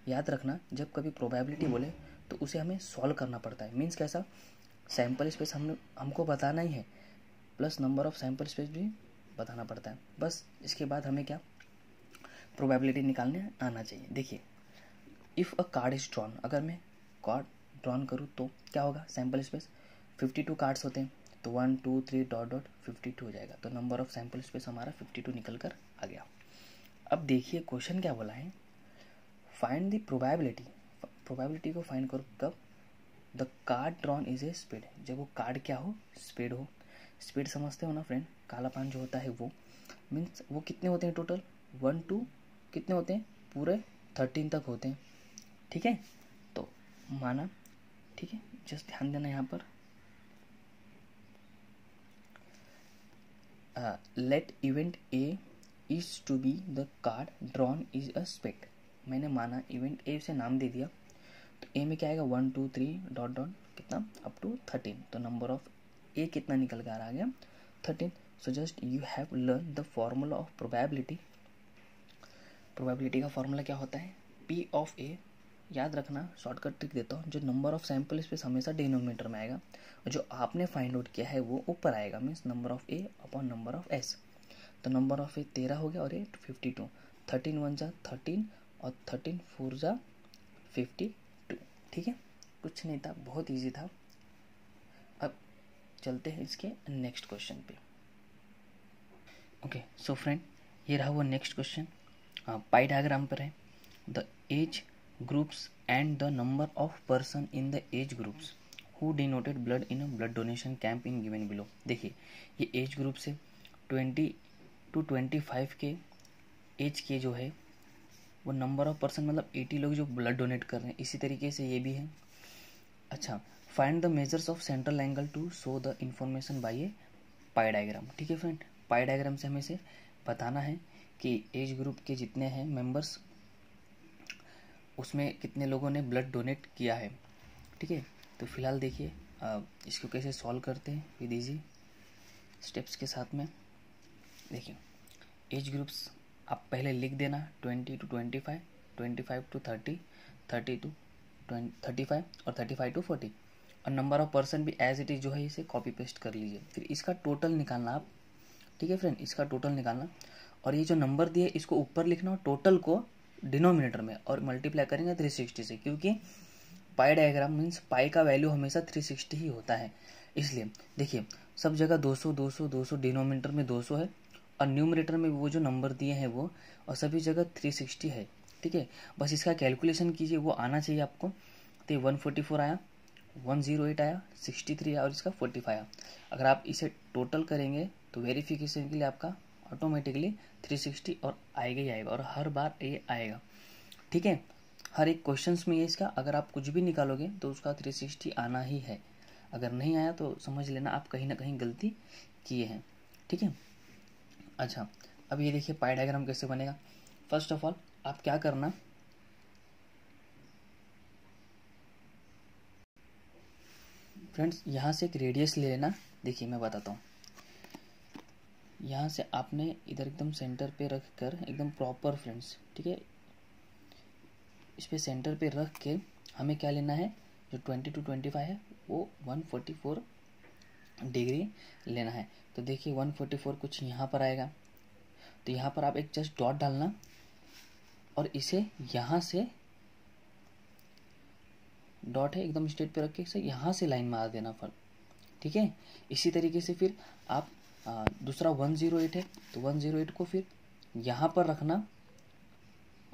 Speaker 1: याद रखना जब कभी प्रोबेबिलिटी बोले तो उसे हमें सॉल्व करना पड़ता है। मीन्स कैसा, सैम्पल स्पेस हमको बताना ही है, plus number of sample space भी बताना पड़ता है। बस इसके बाद हमें क्या, प्रोबेबिलिटी निकालने आना चाहिए। देखिए, if a card is drawn, अगर मैं कार्ड ड्रॉन करूँ तो क्या होगा, सैम्पल स्पेस 52 कार्ड्स होते हैं, तो 1 2 3 डॉट डॉट 52 हो जाएगा। तो नंबर ऑफ सैम्पल स्पेस हमारा 52 निकल कर आ गया। अब देखिए क्वेश्चन क्या बोला है, फाइंड द प्रोबेबिलिटी। प्रोबेबिलिटी को फाइंड करो कब, the card drawn is a spade, जब वो कार्ड क्या हो, स्पेड हो। स्पेड समझते हो ना फ्रेंड, काला पान जो होता है वो मीन्स वो कितने होते हैं टोटल, 1 2 कितने होते हैं, पूरे 13 तक होते हैं, ठीक है। तो माना, ठीक है, जस्ट ध्यान देना यहाँ पर, let event A is to be the card drawn is a spade. मैंने माना इवेंट ए से नाम दे दिया, तो ए में क्या आएगा, 1 2 3 डॉट डॉट कितना, अप टू 13। तो नंबर ऑफ ए कितना निकल कर आ गया, 13। So just you have learn the formula of probability. Probability का फॉर्मूला क्या होता है, पी ऑफ ए। याद रखना, शॉर्टकट ट्रिक देता हूँ, जो नंबर ऑफ सैम्पल स्पेस हमेशा डिनोमिनेटर में आएगा, और जो आपने फाइंड आउट किया है वो ऊपर आएगा, means number of A upon number of S. तो नंबर ऑफ ए 13 हो गया और ए 52, 13 1 जा 13 और 13 4 जा 52, ठीक है। कुछ नहीं था, बहुत ईजी था। अब चलते हैं इसके नेक्स्ट क्वेश्चन पे। ओके, सो फ्रेंड, ये रहा वो नेक्स्ट क्वेश्चन, पाई डायग्राम पर है। The age groups and the number of person in the age groups who denoted blood in a blood donation camp in given below. देखिए, ये age group से 20 to 25 के as के जो है वो नंबर ऑफ पर्सन मतलब 80 लोग जो ब्लड डोनेट कर रहे हैं। इसी तरीके से ये भी है। अच्छा, find the measures of central angle to show the information by a pie diagram. ठीक है फ्रेंड, पाई डायग्राम से हमें से बताना है कि एज ग्रुप के जितने हैं मेंबर्स, उसमें कितने लोगों ने ब्लड डोनेट किया है। ठीक है, तो फिलहाल देखिए इसको कैसे सॉल्व करते हैं विद इजी स्टेप्स के साथ में। देखिए, एज ग्रुप्स आप पहले लिख देना, 20 to 25, 25 to 30, 30 to 35 और 35 to 40। और नंबर ऑफ पर्सन भी एज इट इज जो है इसे कॉपी पेस्ट कर लीजिए। फिर इसका टोटल निकालना आप, ठीक है फ्रेंड, इसका टोटल निकालना। और ये जो नंबर दिए इसको ऊपर लिखना और टोटल को डिनोमिनेटर में और मल्टीप्लाई करेंगे 360 से, क्योंकि पाई डायग्राम मीन्स पाई का वैल्यू हमेशा 360 ही होता है। इसलिए देखिए, सब जगह 200 200 200, डिनोमिनेटर में 200 है और न्यूमरेटर में वो जो नंबर दिए हैं वो, और सभी जगह 360 है। ठीक है, बस इसका कैलकुलेशन कीजिए, वो आना चाहिए आपको। तो 144 आया, 108 आया, 63 आया और इसका 45 आया। अगर आप इसे टोटल करेंगे तो वेरिफिकेशन के लिए आपका ऑटोमेटिकली 360 और आएगा ही आएगा, और हर बार ये आएगा। ठीक है, हर एक क्वेश्चंस में ये इसका, अगर आप कुछ भी निकालोगे तो उसका 360 आना ही है। अगर नहीं आया तो समझ लेना आप कहीं ना कहीं गलती किए हैं। ठीक है, अच्छा, अब ये देखिए पाई डायग्राम कैसे बनेगा। फर्स्ट ऑफ ऑल आप क्या करना, फ्रेंड्स, यहाँ से एक रेडियस ले लेना। देखिए मैं बताता हूँ, यहाँ से आपने इधर एकदम सेंटर पे रख कर एकदम प्रॉपर फ्रेंड्स, ठीक है, इस पे सेंटर पे रख के हमें क्या लेना है, जो 20 to 25 है वो 144 डिग्री लेना है। तो देखिए 144 कुछ यहाँ पर आएगा, तो यहाँ पर आप एक जस्ट डॉट डालना और इसे यहाँ से, डॉट है एकदम स्ट्रेट पे रख के इसे यहाँ से लाइन मार देना फल। ठीक है, इसी तरीके से फिर आप दूसरा 108 है तो 108 को फिर यहाँ पर रखना,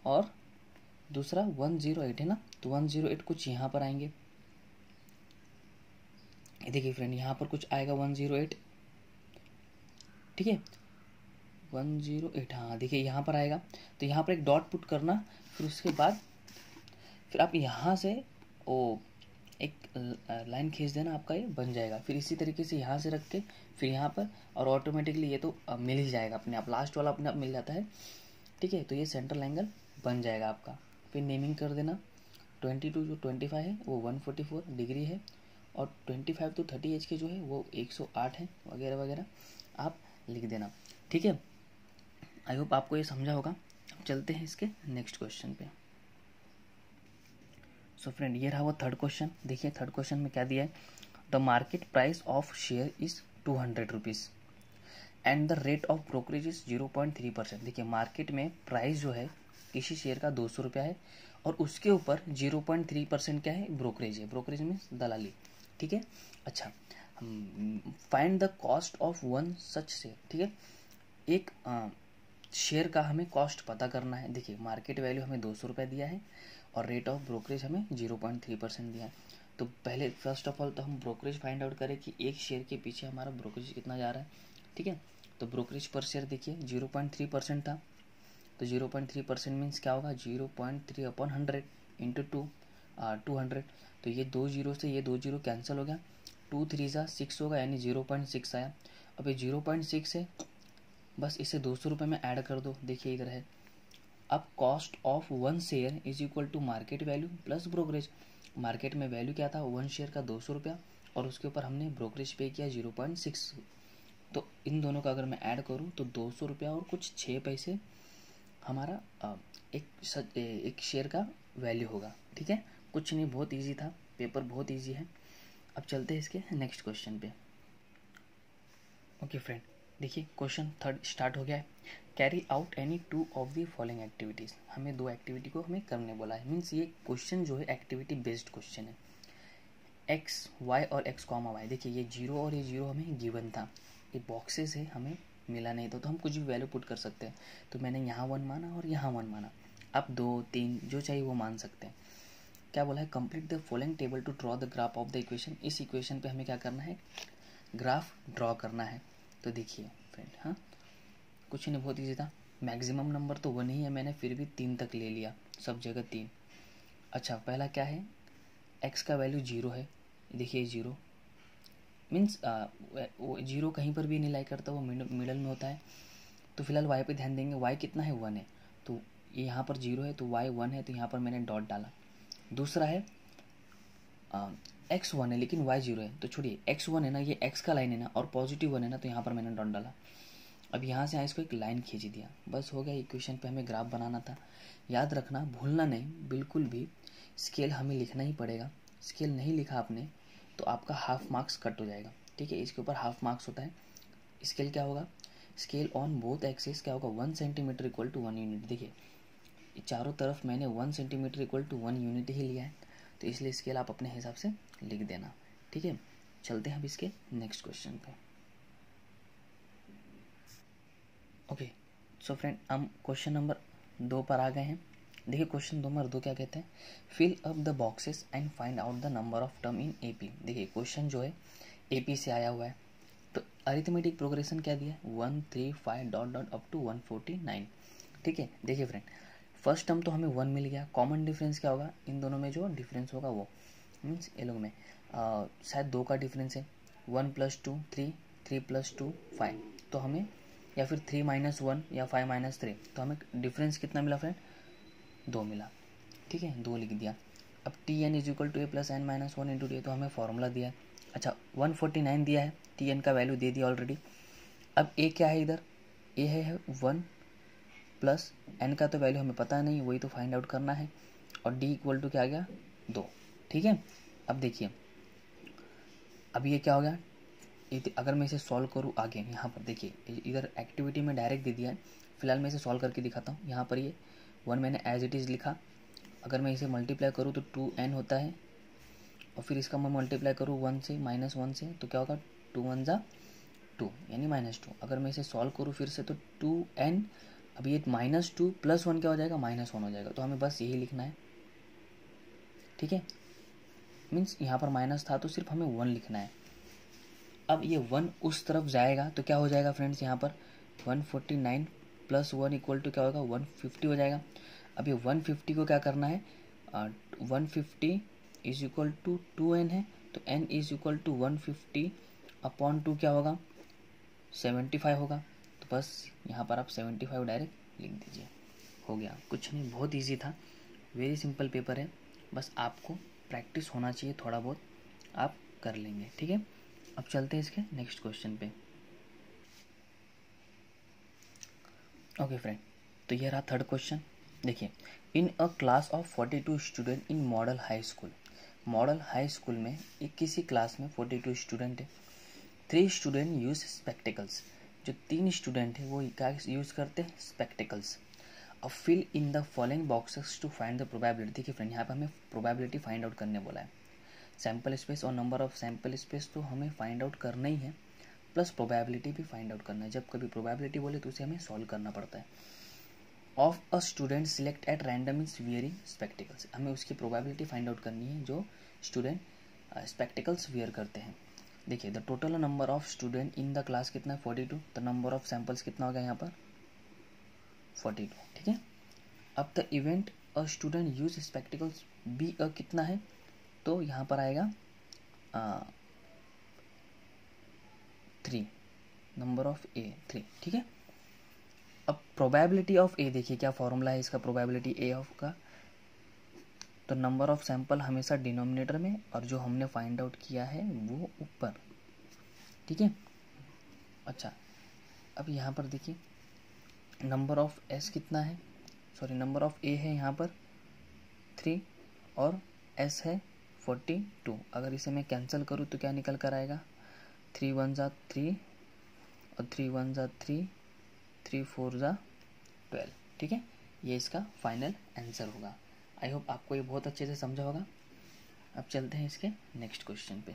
Speaker 1: और दूसरा 108 है ना, तो 108 कुछ यहाँ पर आएंगे। देखिए फ्रेंड, यहाँ पर कुछ आएगा 108, ठीक है, 108, हाँ देखिए यहाँ पर आएगा, तो यहाँ पर एक डॉट पुट करना। फिर उसके बाद फिर आप यहाँ से एक लाइन खींच देना, आपका ये बन जाएगा। फिर इसी तरीके से यहाँ से रख के फिर यहाँ पर, और ऑटोमेटिकली ये तो मिल ही जाएगा अपने आप, लास्ट वाला अपने आप मिल जाता है। ठीक है, तो ये सेंट्रल एंगल बन जाएगा आपका। फिर नेमिंग कर देना, 22 जो 25 है वो 144 डिग्री है, और 25 to 30 के जो है वो 108 है, वगैरह वगैरह आप लिख देना। ठीक है, आई होप आपको ये समझा होगा। अब चलते हैं इसके नेक्स्ट क्वेश्चन पे। सो फ्रेंड, ये रहा वो थर्ड क्वेश्चन। देखिए थर्ड क्वेश्चन में क्या दिया है, the market price of share is 200 rupees and the rate of brokerage is 0.3%। देखिए मार्केट में प्राइस जो है किसी शेयर का 200 रुपया है, और उसके ऊपर 0.3% क्या है, ब्रोकरेज है। ब्रोकरेज में दलाली। ठीक है, अच्छा, find the cost of one such share. ठीक है, एक शेयर का हमें कॉस्ट पता करना है। देखिए मार्केट वैल्यू हमें 200 रुपया दिया है, और रेट ऑफ ब्रोकरेज हमें 0.3% दिया है। तो पहले फर्स्ट ऑफ ऑल तो हम ब्रोकरेज फाइंड आउट करें कि एक शेयर के पीछे हमारा ब्रोकरेज कितना जा रहा है। ठीक है, तो ब्रोकरेज पर शेयर देखिए 0.3% था, तो 0.3% मीन्स क्या होगा, 0.3 अपॉन 100 इंटू 200। तो ये 2 जीरो से ये 2 जीरो कैंसिल हो गया, 2 3 6 होगा, यानी 0.6 आया। अब ये 0.6 है, बस इसे 200 रुपये में ऐड कर दो। देखिए इधर है, अब cost of one share is equal to market value plus brokerage. Market में वैल्यू क्या था, वन शेयर का 200 रुपया, और उसके ऊपर हमने ब्रोकरेज पे किया 0.6। तो इन दोनों का अगर मैं ऐड करूँ तो 200 रुपया और कुछ 6 पैसे हमारा एक शेयर का वैल्यू होगा। ठीक है, कुछ नहीं, बहुत इजी था, पेपर बहुत इजी है। अब चलते हैं इसके नेक्स्ट क्वेश्चन पे। ओके फ्रेंड, देखिए क्वेश्चन थर्ड स्टार्ट हो गया है। Carry out any 2 of the following activities. हमें 2 एक्टिविटी को हमें करने बोला है। मीन्स ये क्वेश्चन जो है एक्टिविटी बेस्ड क्वेश्चन है। एक्स वाई और एक्स कॉमा वाई, देखिए ये 0 और ये 0 हमें गिवन था, ये बॉक्सेस है, हमें मिला नहीं था, तो हम कुछ भी वैल्यू पुट कर सकते हैं। तो मैंने यहाँ 1 माना और यहाँ 1 माना, आप 2 3 जो चाहिए वो मान सकते हैं। क्या बोला है, complete the following table to draw the graph of the equation. इस इक्वेशन पे हमें क्या करना है, ग्राफ ड्रॉ करना है। तो देखिए फ्रेंड, हाँ कुछ नहीं, बहुत ईजी था। मैक्सिमम नंबर तो 1 ही है, मैंने फिर भी 3 तक ले लिया, सब जगह 3। अच्छा, पहला क्या है, एक्स का वैल्यू 0 है, देखिए 0 मीन्स वो 0 कहीं पर भी नहीं लाई करता, वो मिडल में होता है। तो फिलहाल वाई पे ध्यान देंगे, वाई कितना है, 1 है, तो यहाँ पर 0 है, तो वाई 1 है, तो यहाँ पर मैंने डॉट डाला। दूसरा है एक्स 1 है लेकिन वाई 0 है, तो छोड़िए, एक्स 1 है ना, ये एक्स का लाइन है ना, और पॉजिटिव 1 है ना, तो यहाँ पर मैंने डॉट डाला। अब यहाँ से इसको एक लाइन खींच दिया, बस हो गया। इक्वेशन पे हमें ग्राफ बनाना था। याद रखना, भूलना नहीं बिल्कुल भी, स्केल हमें लिखना ही पड़ेगा। स्केल नहीं लिखा आपने तो आपका हाफ मार्क्स कट हो जाएगा। ठीक है, इसके ऊपर हाफ मार्क्स होता है। स्केल क्या होगा, स्केल ऑन बोथ एक्सिस क्या होगा, 1 सेंटीमीटर इक्वल टू 1 यूनिट। देखिए चारों तरफ मैंने 1 सेंटीमीटर इक्वल टू 1 यूनिट ही लिया है, तो इसलिए स्केल आप अपने हिसाब से लिख देना। ठीक है, चलते हैं अब इसके नेक्स्ट क्वेश्चन पे। ओके, सो फ्रेंड हम क्वेश्चन नंबर 2 पर आ गए हैं। देखिए क्वेश्चन नंबर 2 क्या कहते हैं, fill up the boxes and find out the number of term in AP. देखिए क्वेश्चन जो है एपी से आया हुआ है, तो अरिथमेटिक प्रोग्रेशन क्या दिया है, 1 3 5 डॉट डॉट अप टू 149। ठीक है, देखिए फ्रेंड, फर्स्ट टर्म तो हमें 1 मिल गया। कॉमन डिफरेंस क्या होगा, इन दोनों में जो डिफरेंस होगा वो मीन्स ये लोग में शायद 2 का डिफरेंस है, 1 + 2 3, 3 + 2 5, तो हमें या फिर 3 - 1 या 5 - 3, तो हमें डिफरेंस कितना मिला फ्रेंड, 2 मिला। ठीक है, 2 लिख दिया। अब Tn = a + n - 1 × d, तो हमें फॉर्मूला दिया है। अच्छा 149 दिया है, Tn का वैल्यू दे दिया ऑलरेडी। अब a क्या है, इधर a है 1 प्लस n का तो वैल्यू हमें पता नहीं, वही तो फाइंड आउट करना है। और d = क्या आ गया, 2। ठीक है, अब देखिए, अब ये क्या हो गया, अगर मैं इसे सॉल्व करूँ आगे, यहाँ पर देखिए इधर एक्टिविटी में डायरेक्ट दे दिया है, फिलहाल मैं इसे सॉल्व करके दिखाता हूँ। यहाँ पर ये 1 मैंने एज इट इज़ लिखा, अगर मैं इसे मल्टीप्लाई करूँ तो 2n होता है, और फिर इसका मैं मल्टीप्लाई करूँ 1 से -1 से, तो क्या होगा, 2 × 1 = 2 यानी -2। अगर मैं इसे सॉल्व करूँ फिर से तो 2n, अब ये -2 + 1 क्या हो जाएगा, -1 हो जाएगा। तो हमें बस यही लिखना है। ठीक है, मीन्स यहाँ पर माइनस था तो सिर्फ हमें 1 लिखना है। अब ये 1 उस तरफ जाएगा तो क्या हो जाएगा फ्रेंड्स, यहाँ पर 149 + 1 = क्या होगा, 150 हो जाएगा। अब ये 150 को क्या करना है, 150 इज इक्वल टू 2n है, तो n इज इक्वल टू 150/2 क्या होगा, 75 होगा। तो बस यहाँ पर आप 75 डायरेक्ट लिख दीजिए, हो गया। कुछ नहीं, बहुत इजी था, वेरी सिंपल पेपर है, बस आपको प्रैक्टिस होना चाहिए, थोड़ा बहुत आप कर लेंगे, ठीक है। अब चलते हैं इसके नेक्स्ट क्वेश्चन पे। ओके फ्रेंड, तो ये रहा थर्ड क्वेश्चन। देखिए, in a class of 42 student in model high school, model high school में एक किसी क्लास में 42 स्टूडेंट है। 3 स्टूडेंट यूज स्पेक्टिकल्स, जो 3 स्टूडेंट है वो क्या यूज करते हैं, स्पेक्टिकल्स। अब fill in the following boxes to find the probability. देखिए फ्रेंड, यहाँ पर हमें प्रोबेबिलिटी फाइंड आउट करने बोला है। सैम्पल स्पेस और नंबर ऑफ सैम्पल स्पेस तो हमें फाइंड आउट करना ही है, प्लस प्रोबेबिलिटी भी फाइंड आउट करना है। जब कभी प्रोबेबिलिटी बोले तो उसे हमें सॉल्व करना पड़ता है। Of a student select at random means wearing spectacles, हमें उसकी प्रोबेबिलिटी फाइंड आउट करनी है जो स्टूडेंट स्पेक्टिकल्स वियर करते हैं। देखिए, the total number of student in the class कितना है, 42। द नंबर ऑफ सैम्पल्स कितना हो गया यहाँ पर, 42, ठीक है। अब the event a student use spectacles be a कितना है, तो यहाँ पर आएगा 3, नंबर ऑफ ए 3, ठीक है। अब प्रोबेबिलिटी ऑफ ए, देखिए क्या फॉर्मूला है इसका, प्रोबेबिलिटी ए ऑफ का, तो नंबर ऑफ सैंपल हमेशा डिनोमिनेटर में और जो हमने फाइंड आउट किया है वो ऊपर, ठीक है। अच्छा, अब यहाँ पर देखिए नंबर ऑफ एस कितना है, सॉरी नंबर ऑफ ए है यहाँ पर 3 और एस है 42। अगर इसे मैं कैंसिल करूँ तो क्या निकल कर आएगा, 3 1 जा 3 और 3 1 जा 3, 3 4 जा 12, ठीक है। ये इसका फाइनल आंसर होगा। आई होप आपको ये बहुत अच्छे से समझा होगा। अब चलते हैं इसके नेक्स्ट क्वेश्चन पे।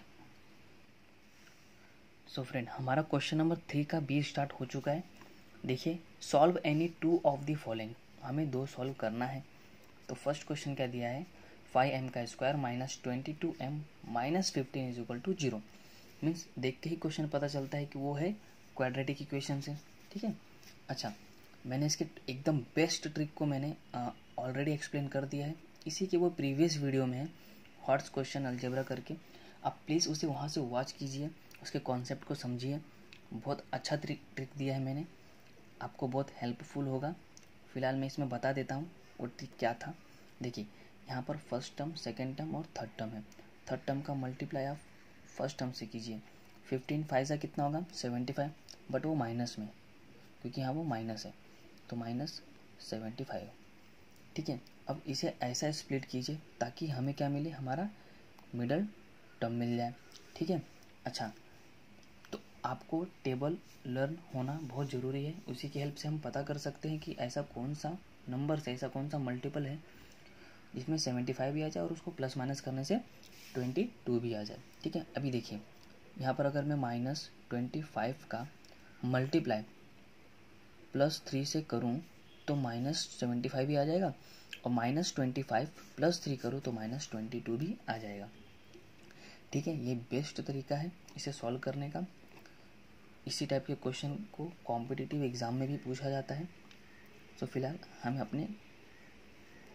Speaker 1: सो फ्रेंड, हमारा क्वेश्चन नंबर 3 का बी स्टार्ट हो चुका है। देखिए, solve any 2 of the following, हमें 2 सॉल्व करना है। तो फर्स्ट क्वेश्चन क्या दिया है, 5m का square minus 22m minus 15 is equal to 0। Means देख के ही क्वेश्चन पता चलता है कि वो है क्वाड्रेटिक इक्वेशन से, ठीक है। अच्छा, मैंने इसके एकदम बेस्ट ट्रिक को मैंने ऑलरेडी एक्सप्लेन कर दिया है, इसी के वो प्रीवियस वीडियो में है, हॉट्स क्वेश्चन अलजेब्रा करके। आप प्लीज़ उसे वहाँ से वॉच कीजिए, उसके कॉन्सेप्ट को समझिए, बहुत अच्छा ट्रिक दिया है मैंने, आपको बहुत हेल्पफुल होगा। फिलहाल मैं इसमें बता देता हूँ वो ट्रिक क्या था। देखिए, यहाँ पर फर्स्ट टर्म, सेकेंड टर्म और थर्ड टर्म है। थर्ड टर्म का मल्टीप्लाई आप फर्स्ट टर्म से कीजिए। 15 5 से कितना होगा, 75, बट वो माइनस में, क्योंकि यहाँ वो माइनस है, तो माइनस 75, ठीक है। अब इसे ऐसा स्प्लिट कीजिए ताकि हमें क्या मिले, हमारा मिडल टर्म मिल जाए, ठीक है। अच्छा, तो आपको टेबल लर्न होना बहुत ज़रूरी है, उसी की हेल्प से हम पता कर सकते हैं कि ऐसा कौन सा नंबर से, ऐसा कौन सा मल्टीपल है जिसमें 75 भी आ जाए और उसको प्लस माइनस करने से 22 भी आ जाए, ठीक है। अभी देखिए, यहाँ पर अगर मैं माइनस 25 का मल्टीप्लाई प्लस 3 से करूँ तो माइनस 75 भी आ जाएगा, और माइनस 25 प्लस 3 करूँ तो माइनस 22 भी आ जाएगा, ठीक है। ये बेस्ट तरीका है इसे सॉल्व करने का। इसी टाइप के क्वेश्चन को कॉम्पिटिटिव एग्ज़ाम में भी पूछा जाता है। तो फिलहाल हमें अपने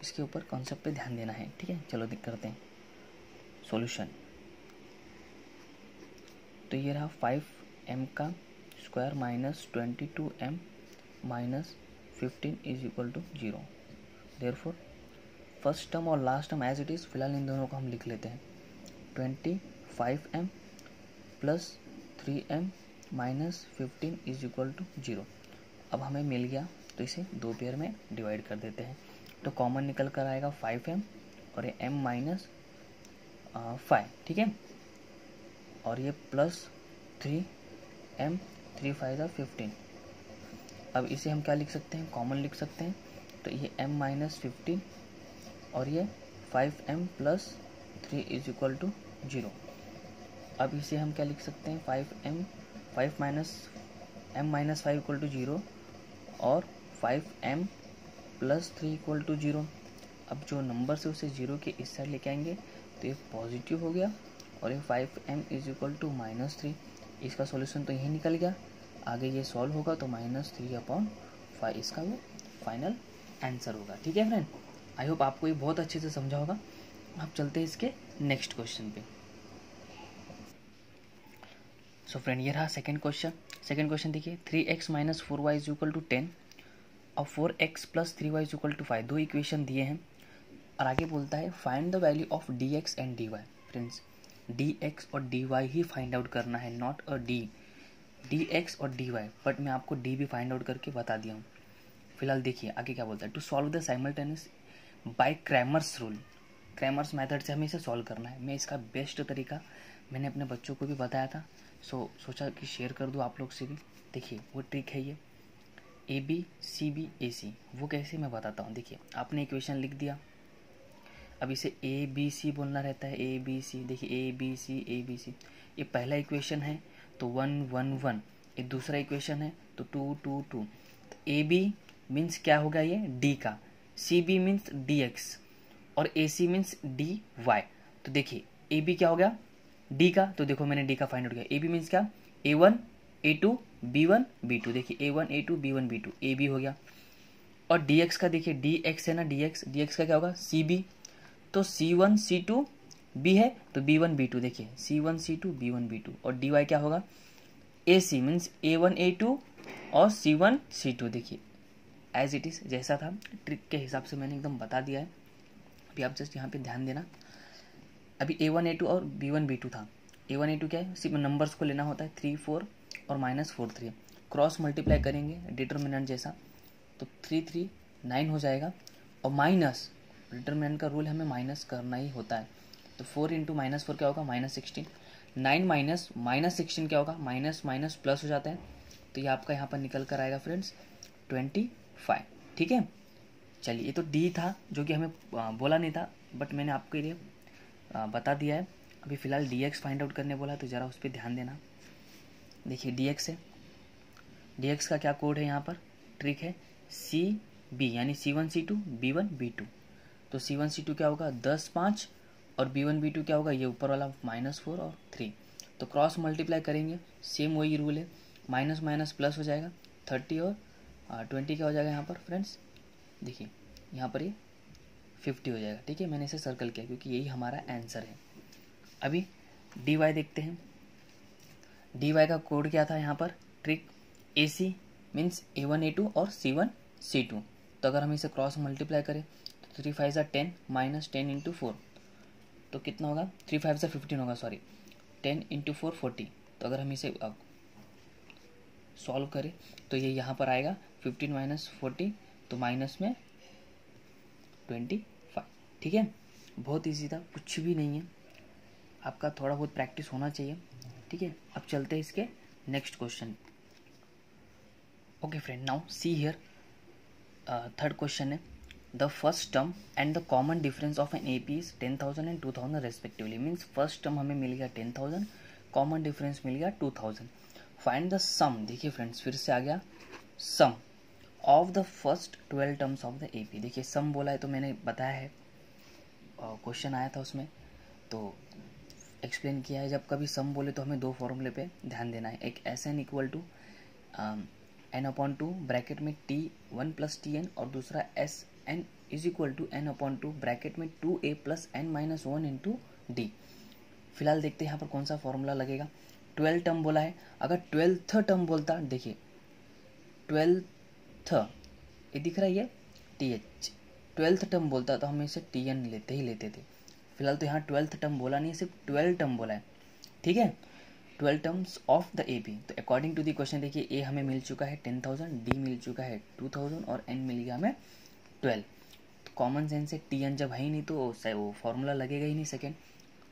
Speaker 1: इसके ऊपर कॉन्सेप्ट पे ध्यान देना है, ठीक है। चलो देख करते हैं सॉल्यूशन। तो ये रहा 5m का square minus 22m minus 15 is equal to 0। Therefore first term और last term as it is, फिलहाल इन दोनों को हम लिख लेते हैं। 25m plus 3m minus 15 is equal to 0। अब हमें मिल गया, तो इसे 2 पेयर में डिवाइड कर देते हैं, तो कॉमन निकल कर आएगा 5m और ये m माइनस 5, ठीक है। और ये प्लस 3m, 3 5 जा 15। अब इसे हम क्या लिख सकते हैं, कॉमन लिख सकते हैं, तो ये m माइनस 15 और ये 5m plus 3 is equal to 0। अब इसे हम क्या लिख सकते हैं, 5 minus m minus 5 equal to 0 और 5m प्लस 3 इक्वल टू 0। अब जो नंबर से उसे 0 के इस साइड लेके आएंगे तो ये पॉजिटिव हो गया, और ये 5m is equal to minus 3। इसका सॉल्यूशन तो यही निकल गया, आगे ये सॉल्व होगा तो माइनस 3/5 इसका वो फाइनल आंसर होगा, ठीक है फ्रेंड। आई होप आपको ये बहुत अच्छे से समझा होगा। अब चलते हैं इसके नेक्स्ट क्वेश्चन पे। सो फ्रेंड ये रहा सेकंड क्वेश्चन। सेकंड क्वेश्चन देखिए 3x minus 4y is equal to 10 और 4x plus 3y is equal to 5, दो इक्वेशन दिए हैं और आगे बोलता है find the value of dx and dy। Friends dx और dy ही फाइंड आउट करना है, नॉट अ dx और dy, बट मैं आपको d भी फाइंड आउट करके बता दिया हूँ। फिलहाल देखिए आगे क्या बोलता है, to solve the simultaneous by Cramer's rule, Cramer's method से हमें इसे सॉल्व करना है। मैं इसका बेस्ट तरीका मैंने अपने बच्चों को भी बताया था, सोचा कि शेयर कर दूँ आप लोग से भी। देखिए वो ट्रिक है ये ABCB वो कैसे मैं बताता हूँ। देखिए आपने इक्वेशन लिख दिया, अब इसे ABC बोलना रहता है, ABC। देखिए ABC ये पहला इक्वेशन है तो 1 1 1, ये दूसरा इक्वेशन है तो 2 2 2। तो AB मीन्स क्या होगा ये D का, CB मीन्स DX और AC मीन्स DY। तो देखिए AB क्या हो गया D का, तो देखो मैंने D का फाइंड आउट किया। AB मीन्स क्या A1 A2 B1 B2, देखिए A1 A2 B1 B2 AB हो गया। और DX का देखिए DX है ना, DX का क्या होगा CB, तो C1 C2 B है तो B1 B2, देखिए C1 C2 B1 B2। और DY क्या होगा AC मीन्स A1 A2 और C1 C2, देखिए एज इट इज जैसा था ट्रिक के हिसाब से मैंने एकदम बता दिया है। अभी आप जस्ट यहाँ पे ध्यान देना, अभी A1 A2 और B1 B2 था। A1 A2 क्या है, सिर्फ नंबर्स को लेना होता है 3 4 और -4 3, क्रॉस मल्टीप्लाई करेंगे डिटर्मिनेंट जैसा, तो 3 3 9 हो जाएगा। और माइनस डिटर्मिनेंट का रूल हमें माइनस करना ही होता है, तो 4 इंटू -4 क्या होगा -16, 9 माइनस -16 क्या होगा माइनस माइनस प्लस हो जाता है, तो ये आपका यहाँ पर निकल कर आएगा फ्रेंड्स 25। ठीक है, चलिए ये तो डी था जो कि हमें बोला नहीं था, बट मैंने आपके लिए बता दिया है। अभी फ़िलहाल dx फाइंड आउट करने बोला तो ज़रा उस पर ध्यान देना। देखिए dx है, dx का क्या कोड है यहाँ पर, ट्रिक है CB यानी C1 C2 B1 B2। तो C1 C2 क्या होगा 10 5 और B1 B2 क्या होगा ये ऊपर वाला -4 और 3, तो क्रॉस मल्टीप्लाई करेंगे, सेम वही रूल है, माइनस माइनस प्लस हो जाएगा 30 और 20 क्या हो जाएगा यहाँ पर फ्रेंड्स, देखिए यहाँ पर ये 50 हो जाएगा। ठीक है, मैंने इसे सर्कल किया क्योंकि यही हमारा आंसर है। अभी dy देखते हैं, dy का कोड क्या था यहाँ पर, trick AC means A1 A2 और C1 C2। तो अगर हम इसे क्रॉस मल्टीप्लाई करें तो 3 5 10 माइनस 10 इंटू 4, तो कितना होगा 3 5 15 होगा, सॉरी 10 इंटू 4 40। तो अगर हम इसे सॉल्व करें तो ये यहाँ पर आएगा 15 माइनस 40, तो माइनस में 25। ठीक है, बहुत इजी था, कुछ भी नहीं है, आपका थोड़ा बहुत प्रैक्टिस होना चाहिए। ठीक है, अब चलते हैं इसके next question. Okay friend, now see here, third question है the first term and the common difference of an AP is 10,000 and 2,000 respectively. Means first term हमें मिल गया 10,000, कॉमन डिफरेंस मिल गया 2,000। फाइंड द सम, देखिए फ्रेंड्स फिर से आ गया sum of the first 12 terms of the AP। देखिए सम बोला है तो मैंने बताया है, क्वेश्चन आया था उसमें तो एक्सप्लेन किया है, जब कभी सम बोले तो हमें दो फॉर्मूले पे ध्यान देना है, एक SN equal to n/2 bracket में T1 प्लस TN और दूसरा SN is equal to n/2 bracket में 2A plus n-1 into D। फिलहाल देखते हैं यहाँ पर कौन सा फॉर्मूला लगेगा। 12 टर्म बोला है, अगर 12th टर्म बोलता, देखिए 12th ये दिख रहा है TH, 12th टर्म बोलता तो हम इसे TN लेते थे। फिलहाल तो यहाँ 12th टर्म बोला नहीं है, सिर्फ 12 टर्म बोला है। ठीक है, 12 टर्म्स ऑफ द AP। तो अकॉर्डिंग टू द क्वेश्चन देखिए A हमें मिल चुका है 10,000, D मिल चुका है 2,000 और N मिल गया हमें 12। तो कॉमन सेंस से TN जब है ही नहीं तो वो फॉर्मूला लगेगा ही नहीं, सेकेंड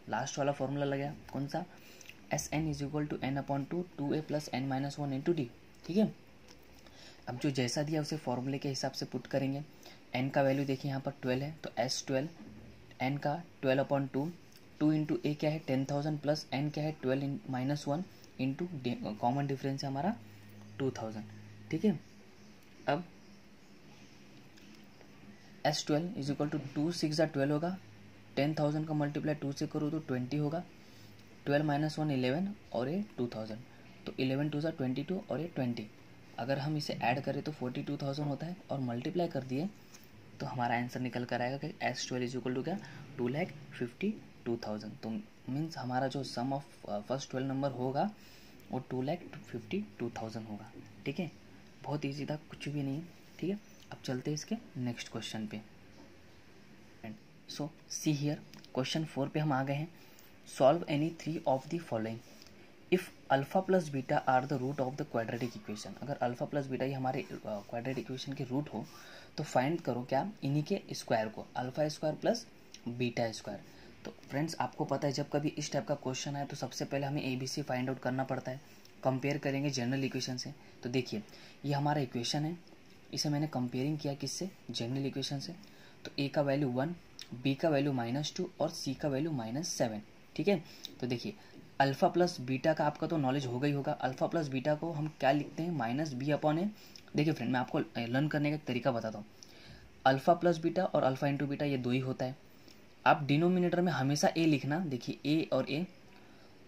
Speaker 1: लास्ट वाला फॉर्मूला लगेगा कौन सा, SN is equal to n/2 2A plus n-1 into D। ठीक है, अब जो जैसा दिया उसे फॉर्मूले के हिसाब से पुट करेंगे। N का वैल्यू देखिए यहाँ पर 12 है तो S12, N का 12/2, 2 इंटू A क्या है 10,000 प्लस N क्या है 12-1 इंटू कॉमन डिफरेंस है हमारा 2,000। ठीक है, अब S12 इज इक्वल टू 2 6 12 होगा, 10,000 का मल्टीप्लाई 2 से करो तो 20 होगा, 12-1 11 और ये 2,000, तो 11 2 22 और ये 20। अगर हम इसे ऐड करें तो 42,000 होता है और मल्टीप्लाई कर दिए तो हमारा आंसर निकल कर आएगा कि S12 इज इक्वल टू क्या 2,52,000। तो मीन्स हमारा जो सम ऑफ फर्स्ट 12 नंबर होगा वो 2,52,000 होगा। ठीक है, बहुत ईजी था, कुछ भी नहीं है। ठीक है, अब चलते हैं इसके नेक्स्ट क्वेश्चन पे। सो सी हियर क्वेश्चन 4 पे हम आ गए हैं। Solve any 3 of the following if alpha plus beta are the root of the quadratic equation. अगर अल्फा प्लस बीटा ये हमारे क्वाड्रेटिक इक्वेशन के रूट हो तो फाइंड करो क्या इन्हीं के स्क्वायर को, alpha square plus beta square. तो फ्रेंड्स आपको पता है जब कभी इस टाइप का क्वेश्चन आए तो सबसे पहले हमें ABC फाइंड आउट करना पड़ता है, कंपेयर करेंगे जनरल इक्वेशन से। तो देखिए ये हमारा इक्वेशन है, इसे मैंने कंपेयरिंग किया किससे, जनरल इक्वेशन से। तो A का वैल्यू 1, B का वैल्यू -2 और C का वैल्यू -7। ठीक है, तो देखिए अल्फा प्लस बीटा का आपका तो नॉलेज होगा ही होगा। अल्फा प्लस बीटा को हम क्या लिखते हैं, -B/A। देखिए फ्रेंड मैं आपको लर्न करने का एक तरीका बताता हूँ। अल्फा प्लस बीटा और अल्फा इंटू बीटा ये 2 ही होता है। आप डिनोमिनेटर में हमेशा A लिखना, देखिए A और A,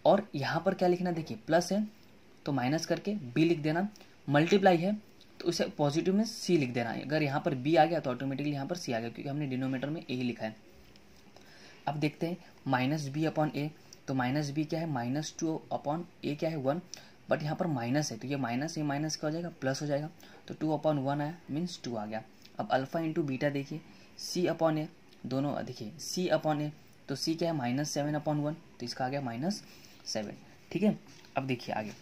Speaker 1: और यहाँ पर क्या लिखना, देखिए प्लस है तो माइनस करके B लिख देना, मल्टीप्लाई है तो उसे पॉजिटिव में C लिख देना। अगर यहाँ पर B आ गया तो ऑटोमेटिकली यहाँ पर C आ गया, क्योंकि हमने डिनोमिनेटर में A ही लिखा है। अब देखते हैं -B/A, तो -B क्या है, -2/A क्या है 1, बट यहाँ पर माइनस है तो ये माइनस क्या हो जाएगा, प्लस हो जाएगा। तो 2/1 आया मीन्स 2 आ गया। अब अल्फा इंटू बीटा देखिए C/A, दोनों देखिए C/A, तो C क्या है -7/1, तो इसका आ गया -7। ठीक है, अब देखिए आगे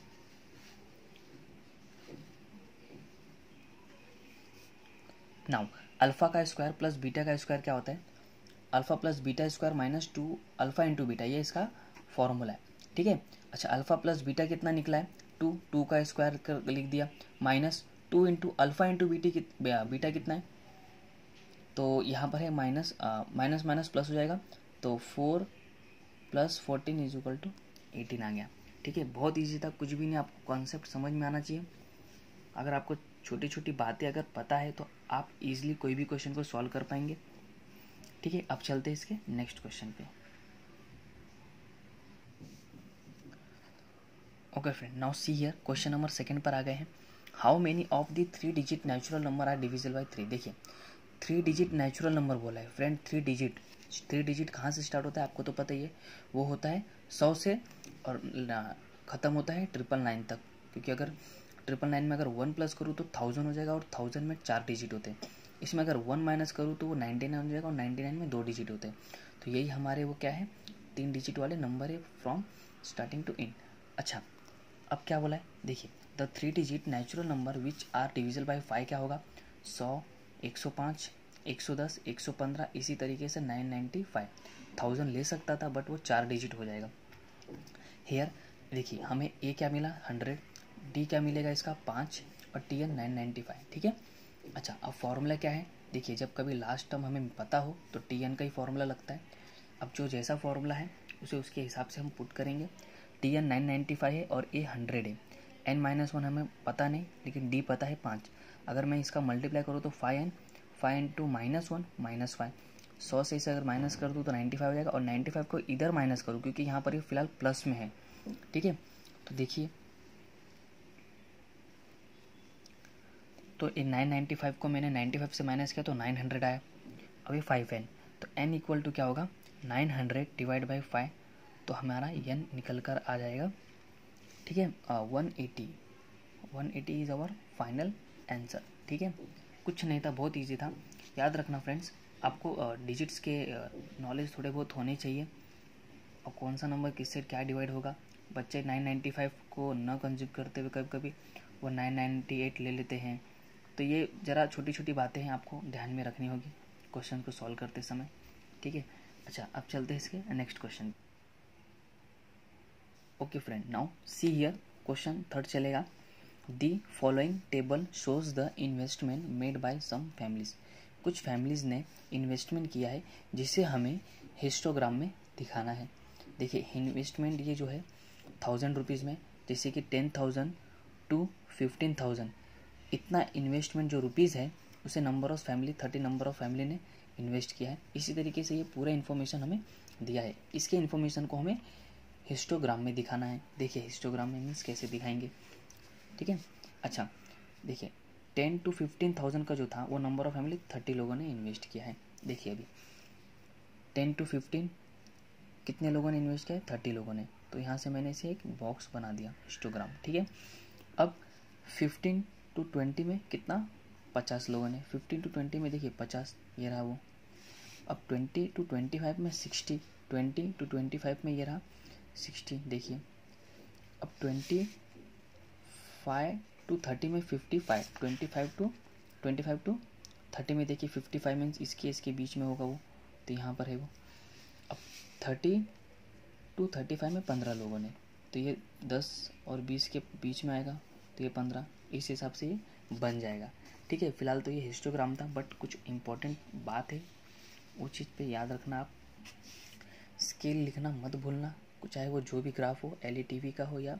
Speaker 1: नाउ अल्फा का स्क्वायर प्लस बीटा का स्क्वायर क्या होता है, alpha plus beta square -2 alpha into beta, ये इसका फॉर्मूला है। ठीक है, अच्छा अल्फा प्लस बीटा कितना निकला है 2 का स्क्वायर लिख दिया, -2 इंटू अल्फा इंटू बीटा कितना है, तो यहाँ पर है माइनस माइनस प्लस हो जाएगा, तो 4 + 14 = 18 आ गया। ठीक है, बहुत ईजी था, कुछ भी नहीं, आपको कॉन्सेप्ट समझ में आना चाहिए। अगर आपको छोटी छोटी बातें अगर पता है तो आप इजीली कोई भी क्वेश्चन को सॉल्व कर पाएंगे। ठीक है, अब चलते हैं इसके नेक्स्ट क्वेश्चन पे। Okay friend, now see here question number 2 पर आ गए हैं। How many of the 3 digit natural number are divisible by 3। देखिए 3 डिजिट नेचुरल नंबर बोला है फ्रेंड। 3 डिजिट कहाँ से स्टार्ट होता है आपको तो पता ही है, वो होता है 100 से और ख़त्म होता है 999 तक। क्योंकि अगर 999 में अगर 1 प्लस करूँ तो 1000 हो जाएगा, और 1000 में 4 डिजिट होते हैं। इसमें अगर 1 माइनस करूँ तो वो 99 हो जाएगा, और 99 में 2 डिजिट होते हैं। तो यही हमारे वो क्या है 3 डिजिट वाले नंबर है फ्रॉम स्टार्टिंग टू एंड। अच्छा अब क्या बोला है, देखिए the 3 digit natural number which are divisible by 5 क्या होगा, 100, 105, 110, 115, इसी तरीके से 995। 1000 ले सकता था बट वो 4 डिजिट हो जाएगा। हेयर देखिए हमें ए क्या मिला 100, डी क्या मिलेगा इसका 5, और टी एन 995। ठीक है, अच्छा अब फॉर्मूला क्या है, देखिए जब कभी लास्ट टर्म हमें पता हो तो टी एन का ही फॉर्मूला लगता है। अब जो जैसा फॉर्मूला है उसे उसके हिसाब से हम पुट करेंगे। टी एन 995 है और ए 100 है, n-1 हमें पता नहीं लेकिन डी पता है 5। अगर मैं इसका मल्टीप्लाई करूँ तो 5n, 5 इंटू -1 -5, 100 से इसे अगर माइनस कर दूँ तो 95 हो जाएगा, और 95 को इधर माइनस करूँ क्योंकि यहाँ पर ये फिलहाल प्लस में है। ठीक है, तो देखिए तो ये 995 को मैंने 95 से माइनस किया तो 900 आया। अब ये 5n, तो n इक्वल टू क्या होगा 900 डिवाइड बाई 5, तो हमारा n निकल कर आ जाएगा। ठीक है, 180 इज़ आवर फाइनल आंसर। ठीक है, कुछ नहीं था, बहुत इजी था। याद रखना फ्रेंड्स, आपको डिजिट्स के नॉलेज थोड़े बहुत होने चाहिए, और कौन सा नंबर किससे क्या डिवाइड होगा। बच्चे 995 को न कंज्यूम करते हुए कभी कभी वो 998 ले लेते हैं। तो ये ज़रा छोटी छोटी बातें हैं, आपको ध्यान में रखनी होगी क्वेश्चन को सॉल्व करते समय। ठीक है, अच्छा अब चलते हैं इसके next question. Okay friend, now see here question 3 चलेगा। The following table shows the investment made by some families. कुछ फैमिलीज ने इन्वेस्टमेंट किया है जिसे हमें हिस्टोग्राम में दिखाना है। देखिए इन्वेस्टमेंट ये जो है 1000 रुपीज़ में, जैसे कि 10,000 to 15,000, इतना इन्वेस्टमेंट जो रुपीज़ है उसे number of family 30 number of family ने इन्वेस्ट किया है। इसी तरीके से ये पूरा इन्फॉर्मेशन हमें दिया है, इसके इन्फॉर्मेशन को हमें हिस्टोग्राम में दिखाना है। देखिए हिस्टोग्राम में मीन्स कैसे दिखाएंगे। ठीक है, अच्छा देखिए 10 to 15,000 का जो था वो नंबर ऑफ फैमिली 30 लोगों ने इन्वेस्ट किया है। देखिए अभी 10 to 15 कितने लोगों ने इन्वेस्ट किया है? 30 लोगों ने। तो यहाँ से मैंने इसे एक बॉक्स बना दिया हिस्टोग्राम, ठीक है। अब 15 to 20 में कितना? 50 लोगों ने। 15 to 20 में देखिए 50, ये रहा वो। अब 20 to 25 में 60, 20 to 25 में ये रहा 60, देखिए। अब 25 to 30 में 55, 25 to 30 में देखिए 55 मीन्स इसके बीच में होगा वो, तो यहाँ पर है वो। अब 30 to 35 में 15 लोगों ने, तो ये 10 और 20 के बीच में आएगा, तो ये 15, इस हिसाब से ये बन जाएगा, ठीक है। फिलहाल तो ये हिस्टोग्राम था, बट कुछ इम्पोर्टेंट बात है, वो चीज़ पे याद रखना आप। स्केल लिखना मत भूलना, चाहे वो जो भी ग्राफ हो, LATV का हो या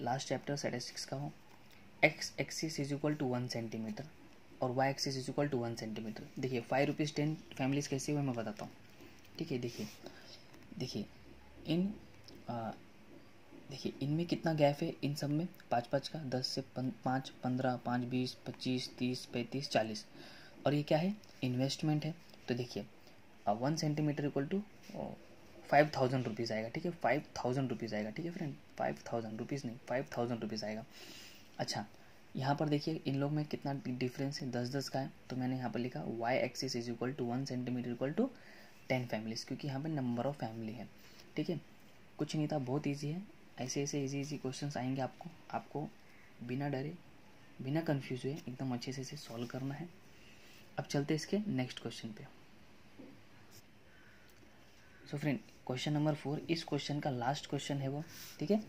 Speaker 1: लास्ट चैप्टर स्टैटिस्टिक्स का हो। X axis is equal to 1 centimetre और Y axis is equal to 1 centimetre. देखिए 5 रुपीज़ 10 फैमिलीज कैसे हुए मैं बताता हूँ, ठीक है। देखिए इनमें कितना गैप है, इन सब में 5-5 का, 10 से 5, 15, 5, 20, 25, 30, 35, 40, और ये क्या है? इन्वेस्टमेंट है। तो देखिए 1 सेंटीमीटर इक्वल टू 5,000 रुपीज़ आएगा, ठीक है। 5,000 रुपीज़ आएगा, ठीक है फ्रेंड। 5,000 रुपीज़ नहीं, 5,000 रुपीज़ आएगा। अच्छा, यहाँ पर देखिए इन लोग में कितना डिफरेंस है, 10-10 का है। तो मैंने यहाँ पर लिखा Y axis is equal to 1 centimetre equal to 10 families, क्योंकि यहाँ पर नंबर ऑफ फैमिली है, ठीक है। कुछ नहीं था, बहुत ईजी है। ऐसे इजी क्वेश्चंस आएंगे आपको बिना डरे, बिना कंफ्यूज हुए एकदम अच्छे से इसे सॉल्व करना है। अब चलते इसके नेक्स्ट क्वेश्चन पे। सो फ्रेंड, क्वेश्चन नंबर 4, इस क्वेश्चन का लास्ट क्वेश्चन है वो, ठीक है।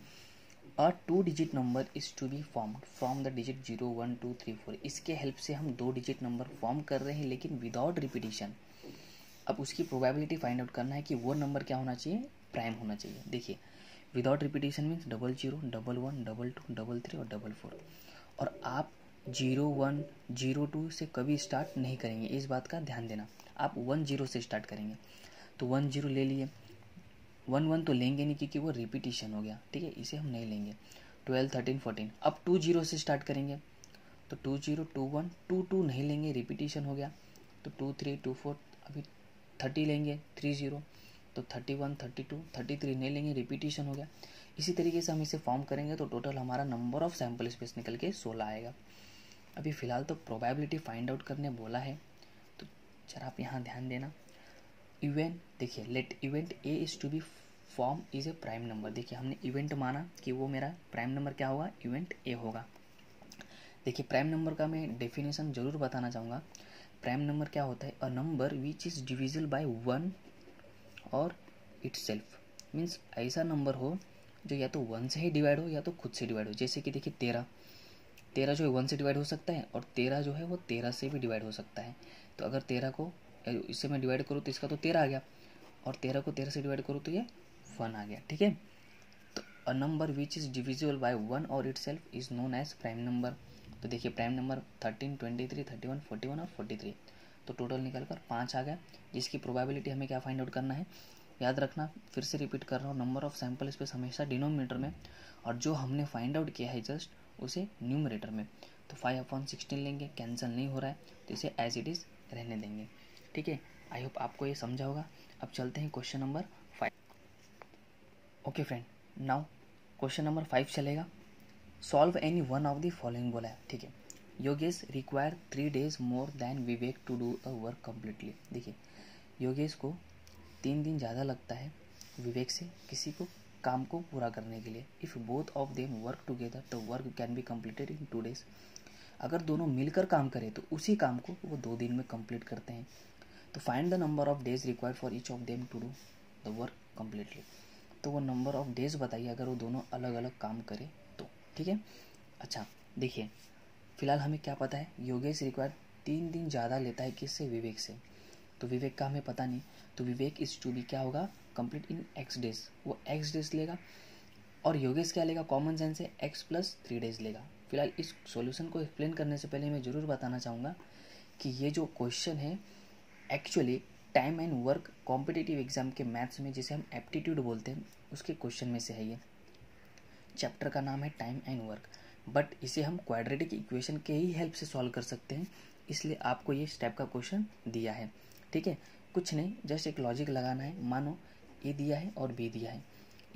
Speaker 1: A 2 digit number is to be formed from the digit 0, 1, 2, 3, 4। इसके हेल्प से हम 2 डिजिट नंबर फॉर्म कर रहे हैं, लेकिन विदाउट रिपीटिशन। अब उसकी प्रोबेबिलिटी फाइंड आउट करना है कि वो नंबर क्या होना चाहिए? प्राइम होना चाहिए। देखिए विदाउट रिपीटिशन मीन्स 00, 11, 22, 33 और 44। और आप 01, 02 से कभी स्टार्ट नहीं करेंगे, इस बात का ध्यान देना। आप 10 से स्टार्ट करेंगे, तो 10 ले लिए। 11 तो लेंगे नहीं क्योंकि वो रिपीटिशन हो गया, ठीक है, इसे हम नहीं लेंगे। 12, 13, 14। अब 20 से स्टार्ट करेंगे, तो 20, 21, 22 नहीं लेंगे, रिपीटिशन हो गया। तो 23, 24, अभी 30 लेंगे, 30, तो 31, 32, 33 नहीं लेंगे, रिपीटिशन हो गया। इसी तरीके से हम इसे फॉर्म करेंगे, तो टोटल हमारा नंबर ऑफ सैम्पल स्पेस निकल के 16 आएगा। अभी फ़िलहाल तो प्रोबेबिलिटी फाइंड आउट करने बोला है, तो जरा आप यहाँ ध्यान देना। इवेंट, देखिए let event A is to be form is a prime number. देखिए हमने इवेंट माना कि वो मेरा प्राइम नंबर क्या होगा? इवेंट ए होगा। देखिए प्राइम नंबर का मैं डेफिनेशन जरूर बताना चाहूँगा। प्राइम नंबर क्या होता है? अ number which is divisible by 1 और इटसेल्फ। मीन्स ऐसा नंबर हो जो या तो 1 से ही डिवाइड हो या तो खुद से डिवाइड हो। जैसे कि देखिए 13 जो है 1 से डिवाइड हो सकता है, और 13 जो है वो 13 से भी डिवाइड हो सकता है। तो अगर 13 को इससे मैं डिवाइड करूँ तो इसका तो 13 आ गया, और 13 को 13 से डिवाइड करूँ तो ये 1 आ गया, ठीक है। तो a number which is divisible by 1 और itself is known as prime number. तो देखिए प्राइम नंबर 13, 23, 31, 41 और 43, तो टोटल निकल कर 5 आ गया, जिसकी प्रोबेबिलिटी हमें क्या फाइंड आउट करना है? याद रखना, फिर से रिपीट कर रहा हूँ, नंबर ऑफ सैम्पल स्पेस हमेशा डिनोमिनेटर में, और जो हमने फाइंड आउट किया है जस्ट उसे न्यूमरेटर में। तो 5/16 लेंगे, कैंसिल नहीं हो रहा है, तो इसे एज इट इज़ रहने देंगे, ठीक है। आई होप आपको ये समझा होगा। अब चलते हैं question number 5। Okay friend, now question number 5 चलेगा। Solve any one of the following बोला है, ठीक है। Yogesh require 3 days more than Vivek to do a work completely. देखिए योगेश को 3 दिन ज़्यादा लगता है विवेक से किसी को काम को पूरा करने के लिए। If both of them work together the work can be completed in 2 days। अगर दोनों मिलकर काम करें तो उसी काम को वो 2 दिन में कंप्लीट करते हैं। तो find the number of days required for each of them to do the work completely. तो वो नंबर ऑफ डेज बताइए अगर वो दोनों अलग अलग काम करें तो, ठीक है। अच्छा देखिए फिलहाल हमें क्या पता है, योगेश रिक्वायर 3 दिन ज़्यादा लेता है किससे? विवेक से। तो विवेक का हमें पता नहीं, तो विवेक इज टू बी क्या होगा? कंप्लीट इन x डेज, वो x डेज लेगा। और योगेश क्या लेगा? कॉमन सेंस से x + 3 days लेगा। फिलहाल इस सॉल्यूशन को एक्सप्लेन करने से पहले मैं ज़रूर बताना चाहूँगा कि ये जो क्वेश्चन है actually time and work competitive exam के मैथ्स में जिसे हम एप्टीट्यूड बोलते हैं उसके क्वेश्चन में से है। ये चैप्टर का नाम है टाइम एंड वर्क। बट इसे हम क्वाड्रेटिक इक्वेशन के ही हेल्प से सॉल्व कर सकते हैं, इसलिए आपको ये स्टेप का क्वेश्चन दिया है। ठीक है, कुछ नहीं, जस्ट एक लॉजिक लगाना है। मानो ए दिया है और बी दिया है।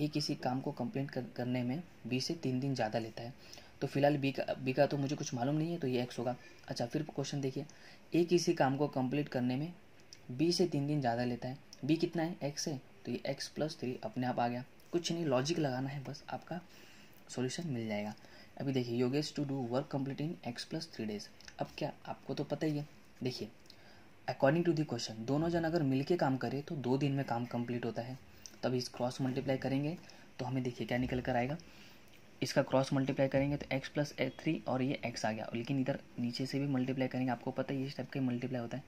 Speaker 1: ए किसी काम को कंप्लीट करने में बी से 3 दिन ज़्यादा लेता है, तो फिलहाल बी का तो मुझे कुछ मालूम नहीं है, तो ये एक्स होगा। अच्छा, फिर क्वेश्चन देखिए, ए किसी काम को कंप्लीट करने में बी से 3 दिन ज़्यादा लेता है, बी कितना है, एक्स है, तो ये एक्स प्लस 3 अपने आप आ गया। कुछ नहीं, लॉजिक लगाना है बस, आपका सॉल्यूशन मिल जाएगा। अभी देखिए, Yogesh to do work complete in X plus 3 days. अब क्या, आपको तो पता ही है, देखिए अकॉर्डिंग टू दी क्वेश्चन दोनों जन अगर मिलके काम करें तो 2 दिन में काम कंप्लीट होता है। तब इस क्रॉस मल्टीप्लाई करेंगे तो हमें देखिए क्या निकल कर आएगा। इसका क्रॉस मल्टीप्लाई करेंगे तो x प्लस 3 और ये x आ गया, लेकिन इधर नीचे से भी मल्टीप्लाई करेंगे, आपको पता है ये स्टेप के मल्टीप्लाई होता है,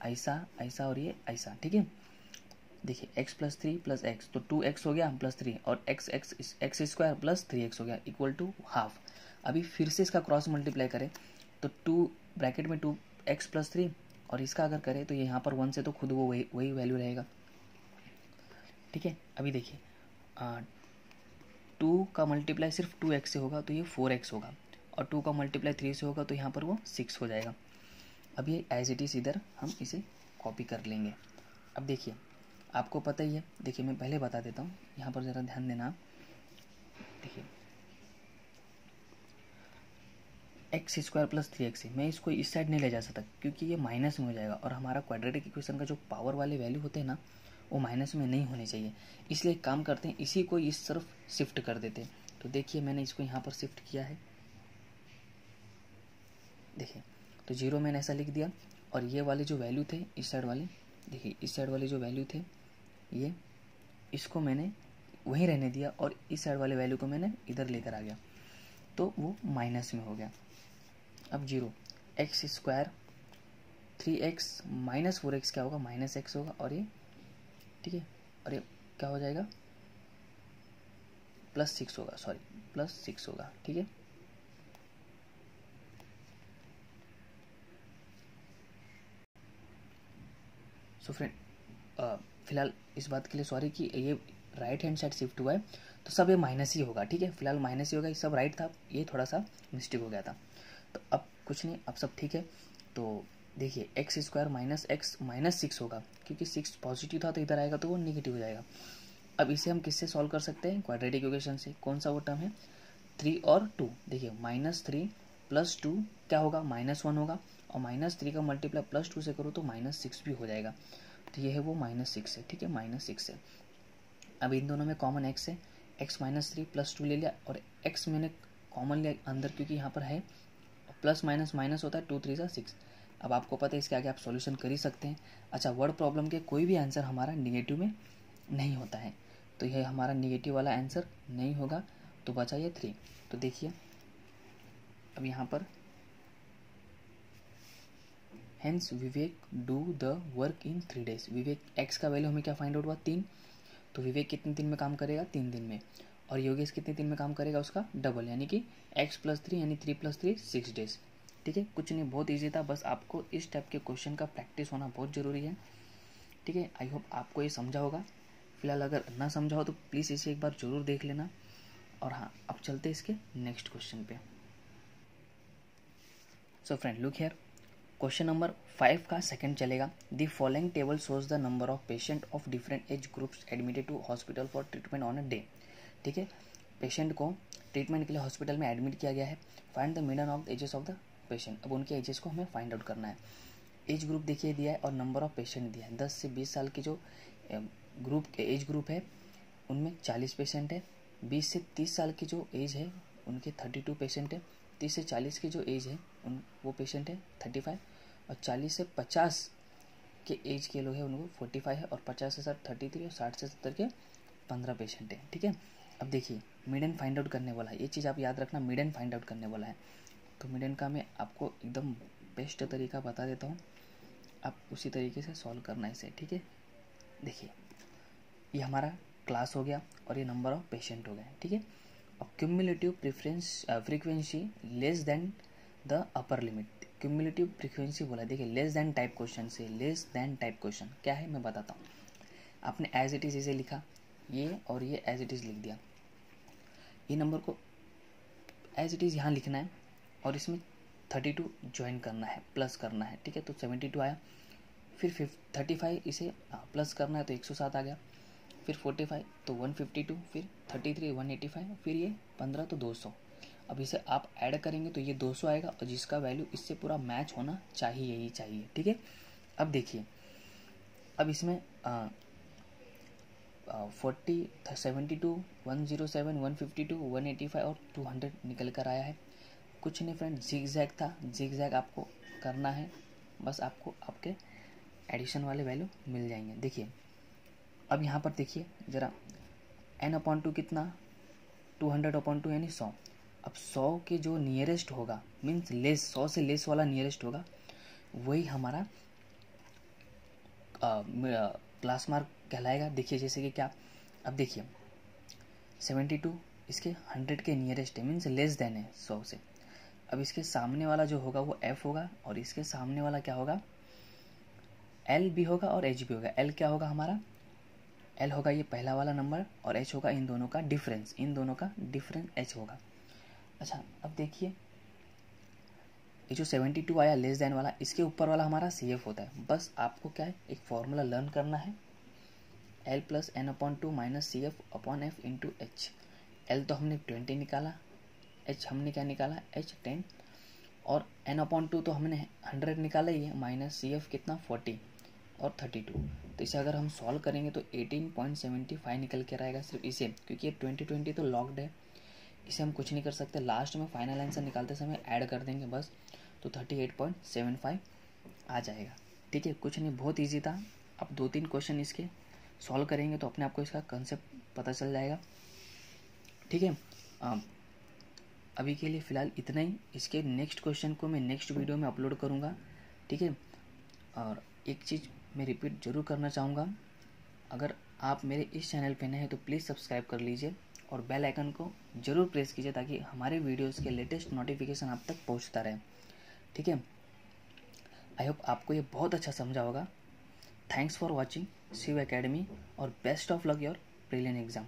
Speaker 1: ऐसा ऐसा और ये ऐसा। ठीक है, देखिए x प्लस 3 प्लस एक्स, तो 2x हो गया प्लस 3, और एक्स स्क्वायर प्लस 3x हो गया इक्वल टू हाफ। अभी फिर से इसका क्रॉस मल्टीप्लाई करें तो 2 ब्रैकेट में 2x प्लस 3, और इसका अगर करें तो ये यहाँ पर 1 से तो खुद वो वही वैल्यू रहेगा। ठीक है, अभी देखिए 2 का मल्टीप्लाई सिर्फ 2x से होगा तो ये 4x होगा, और 2 का मल्टीप्लाई 3 से होगा तो यहाँ पर वो 6 हो जाएगा। अब ये एज इट इज़ इधर हम इसे कॉपी कर लेंगे। अब देखिए, आपको पता ही है, देखिए मैं पहले बता देता हूँ, यहाँ पर ज़रा ध्यान देना। देखिए एक्स स्क्वायर प्लस 3x है, मैं इसको इस साइड नहीं ले जा सकता क्योंकि ये माइनस में हो जाएगा, और हमारा क्वाड्रेटिक इक्वेशन का जो पावर वाले वैल्यू होते हैं ना, वो माइनस में नहीं होने चाहिए। इसलिए एक काम करते हैं, इसी को इस तरफ शिफ्ट कर देते हैं। तो देखिए मैंने इसको यहाँ पर शिफ्ट किया है, देखिए तो 0 मैंने ऐसा लिख दिया, और ये वाले जो वैल्यू थे इस साइड वाले, देखिए इस साइड वाले जो वैल्यू थे ये, इसको मैंने वहीं रहने दिया, और इस साइड वाले वैल्यू को मैंने इधर लेकर आ गया, तो वो माइनस में हो गया। अब 0 x square 3x minus 4x क्या होगा, माइनस एक्स होगा, और ये ठीक है, और ये क्या हो जाएगा, प्लस 6 होगा, सॉरी प्लस 6 होगा। ठीक है, सो फ्रेंड फिलहाल इस बात के लिए सॉरी कि ये राइट हैंड साइड शिफ्ट हुआ है, तो सब ये माइनस ही होगा। ठीक है, फिलहाल माइनस ही होगा, ये सब राइट था, ये थोड़ा सा मिस्टेक हो गया था। तो अब कुछ नहीं, अब सब ठीक है। तो देखिए x square minus x minus 6 होगा, क्योंकि 6 पॉजिटिव था तो इधर आएगा तो वो नेगेटिव हो जाएगा। अब इसे हम किससे सॉल्व कर सकते हैं, क्वाड्रेटिक इक्वेशन से। कौन सा वो टर्म है, 3 और 2। देखिए -3 प्लस 2 क्या होगा, -1 होगा, और -3 का मल्टीप्लाई +2 से करो तो -6 भी हो जाएगा, तो ये है वो -6 है। ठीक है, -6 है। अब इन दोनों में कॉमन x है, x -3 प्लस 2 ले लिया, और x मैंने कॉमन लिया अंदर क्योंकि यहाँ पर है, प्लस माइनस माइनस होता है, 2 3 6। अब आपको पता है इसके आगे आप सॉल्यूशन कर ही सकते हैं। अच्छा, वर्ड प्रॉब्लम के कोई भी आंसर हमारा निगेटिव में नहीं होता है, तो यह हमारा निगेटिव वाला आंसर नहीं होगा, तो बचा ये 3। तो देखिए अब यहाँ पर hence Vivek do the work in 3 days. Vivek x का वैल्यू हमें क्या फाइंड आउट हुआ, 3, तो विवेक कितने दिन में काम करेगा, 3 दिन में, और योगेश कितने दिन में काम करेगा, उसका डबल, यानी कि x प्लस 3 यानी 3 प्लस 3 6 डेज। ठीक है, कुछ नहीं, बहुत इजी था, बस आपको इस टाइप के क्वेश्चन का प्रैक्टिस होना बहुत ज़रूरी है। ठीक है, आई होप आपको ये समझा होगा। फिलहाल अगर ना समझा हो तो प्लीज़ इसे एक बार ज़रूर देख लेना। और हाँ, अब चलते हैं इसके नेक्स्ट क्वेश्चन पे। So friend look here, question number 5 का सेकंड चलेगा। The following table shows the number of patient of different age groups admitted to hospital for treatment on a day. ठीक है, पेशेंट को ट्रीटमेंट के लिए hospital में admit किया गया है। Find the median of the ages of the patient. अब उनके एजेस को हमें फाइंड आउट करना है। एज ग्रुप देखिए दिया है, और नंबर ऑफ पेशेंट दिया है। 10 से 20 साल की जो एज ग्रुप है उनमें 40 पेशेंट है। 20 से 30 साल की जो एज है उनके 32 पेशेंट है। 30 से 40 की जो एज है वो पेशेंट है 35, और 40 से 50 के एज के लोग हैं उनको 45 है, और 50 से 60 33, और 60 से 70 के 15 पेशेंट हैं। ठीक है, अब देखिए मीडियन फाइंड आउट करने वाला है, ये चीज़ आप याद रखना, मीडियन फाइंड आउट करने वाला है। तो मीडियन का मैं आपको एकदम बेस्ट तरीका बता देता हूँ, आप उसी तरीके से सॉल्व करना है इसे। ठीक है, देखिए ये हमारा क्लास हो गया, और ये नंबर ऑफ पेशेंट हो गए। ठीक है, अब cumulative frequency less than the upper limit. Cumulative frequency बोला, देखिए लेस देन टाइप क्वेश्चन से, लेस देन टाइप क्वेश्चन क्या है मैं बताता हूँ। आपने एज इट इज इसे लिखा, ये और ये एज इट इज लिख दिया। ये नंबर को एज इट इज़ यहाँ लिखना है और इसमें 32 ज्वाइन करना है, प्लस करना है, ठीक है। तो 72 आया, फिर 35 इसे प्लस करना है तो 107 आ गया, फिर 45 तो 152, फिर 33 185, फिर ये 15 तो 200। अब इसे आप ऐड करेंगे तो ये 200 आएगा और जिसका वैल्यू इससे पूरा मैच होना चाहिए ही चाहिए, ठीक है। अब देखिए, अब इसमें 40 72 107 152 185 और 200 निकल कर आया है। कुछ नहीं फ्रेंड, जिग जैग था, जिग जैग आपको करना है, बस आपको आपके एडिशन वाले वैल्यू मिल जाएंगे। देखिए अब यहाँ पर देखिए ज़रा, n/2 कितना, 200/2 यानी 100। अब 100 के जो नियरेस्ट होगा, मीन्स लेस, 100 से लेस वाला नियरेस्ट होगा, वही हमारा क्लास मार्क कहलाएगा। देखिए जैसे कि क्या, अब देखिए 72 इसके 100 के नियरेस्ट है, मीन्स लेस देन है 100 से। अब इसके सामने वाला जो होगा वो f होगा और इसके सामने वाला क्या होगा, l भी होगा और h भी होगा। l क्या होगा हमारा, l होगा ये पहला वाला नंबर और h होगा इन दोनों का डिफरेंस, इन दोनों का डिफरेंस h होगा। अच्छा अब देखिए ये जो 72 आया लेस देन वाला, इसके ऊपर वाला हमारा CF होता है। बस आपको क्या है, एक फॉर्मूला लर्न करना है, L + n/2 - CF/F × H। L तो हमने 20 निकाला, H हमने क्या निकाला, H 10, और n/2 तो हमने 100 निकाला ही है, माइनस CF कितना 40 और 32। तो इसे अगर हम सॉल्व करेंगे तो 18.75 निकल के आएगा सिर्फ इसे, क्योंकि ये 2020 तो लॉक्ड है, इसे हम कुछ नहीं कर सकते। लास्ट में फाइनल आंसर निकालते समय ऐड कर देंगे बस, तो 38.75 आ जाएगा, ठीक है। कुछ नहीं, बहुत ईजी था। अब 2-3 क्वेश्चन इसके सॉल्व करेंगे तो अपने आप को इसका कंसेप्ट पता चल जाएगा, ठीक है। अभी के लिए फ़िलहाल इतना ही। इसके नेक्स्ट क्वेश्चन को मैं नेक्स्ट वीडियो में अपलोड करूँगा, ठीक है। और एक चीज़ मैं रिपीट ज़रूर करना चाहूँगा, अगर आप मेरे इस चैनल पे नए हैं तो प्लीज़ सब्सक्राइब कर लीजिए और बेल आइकन को ज़रूर प्रेस कीजिए ताकि हमारे वीडियोस के लेटेस्ट नोटिफिकेशन आप तक पहुंचता रहे, ठीक है। आई होप आपको ये बहुत अच्छा समझा होगा। Thanks for watching Shiv academy और best of luck your prelim exam.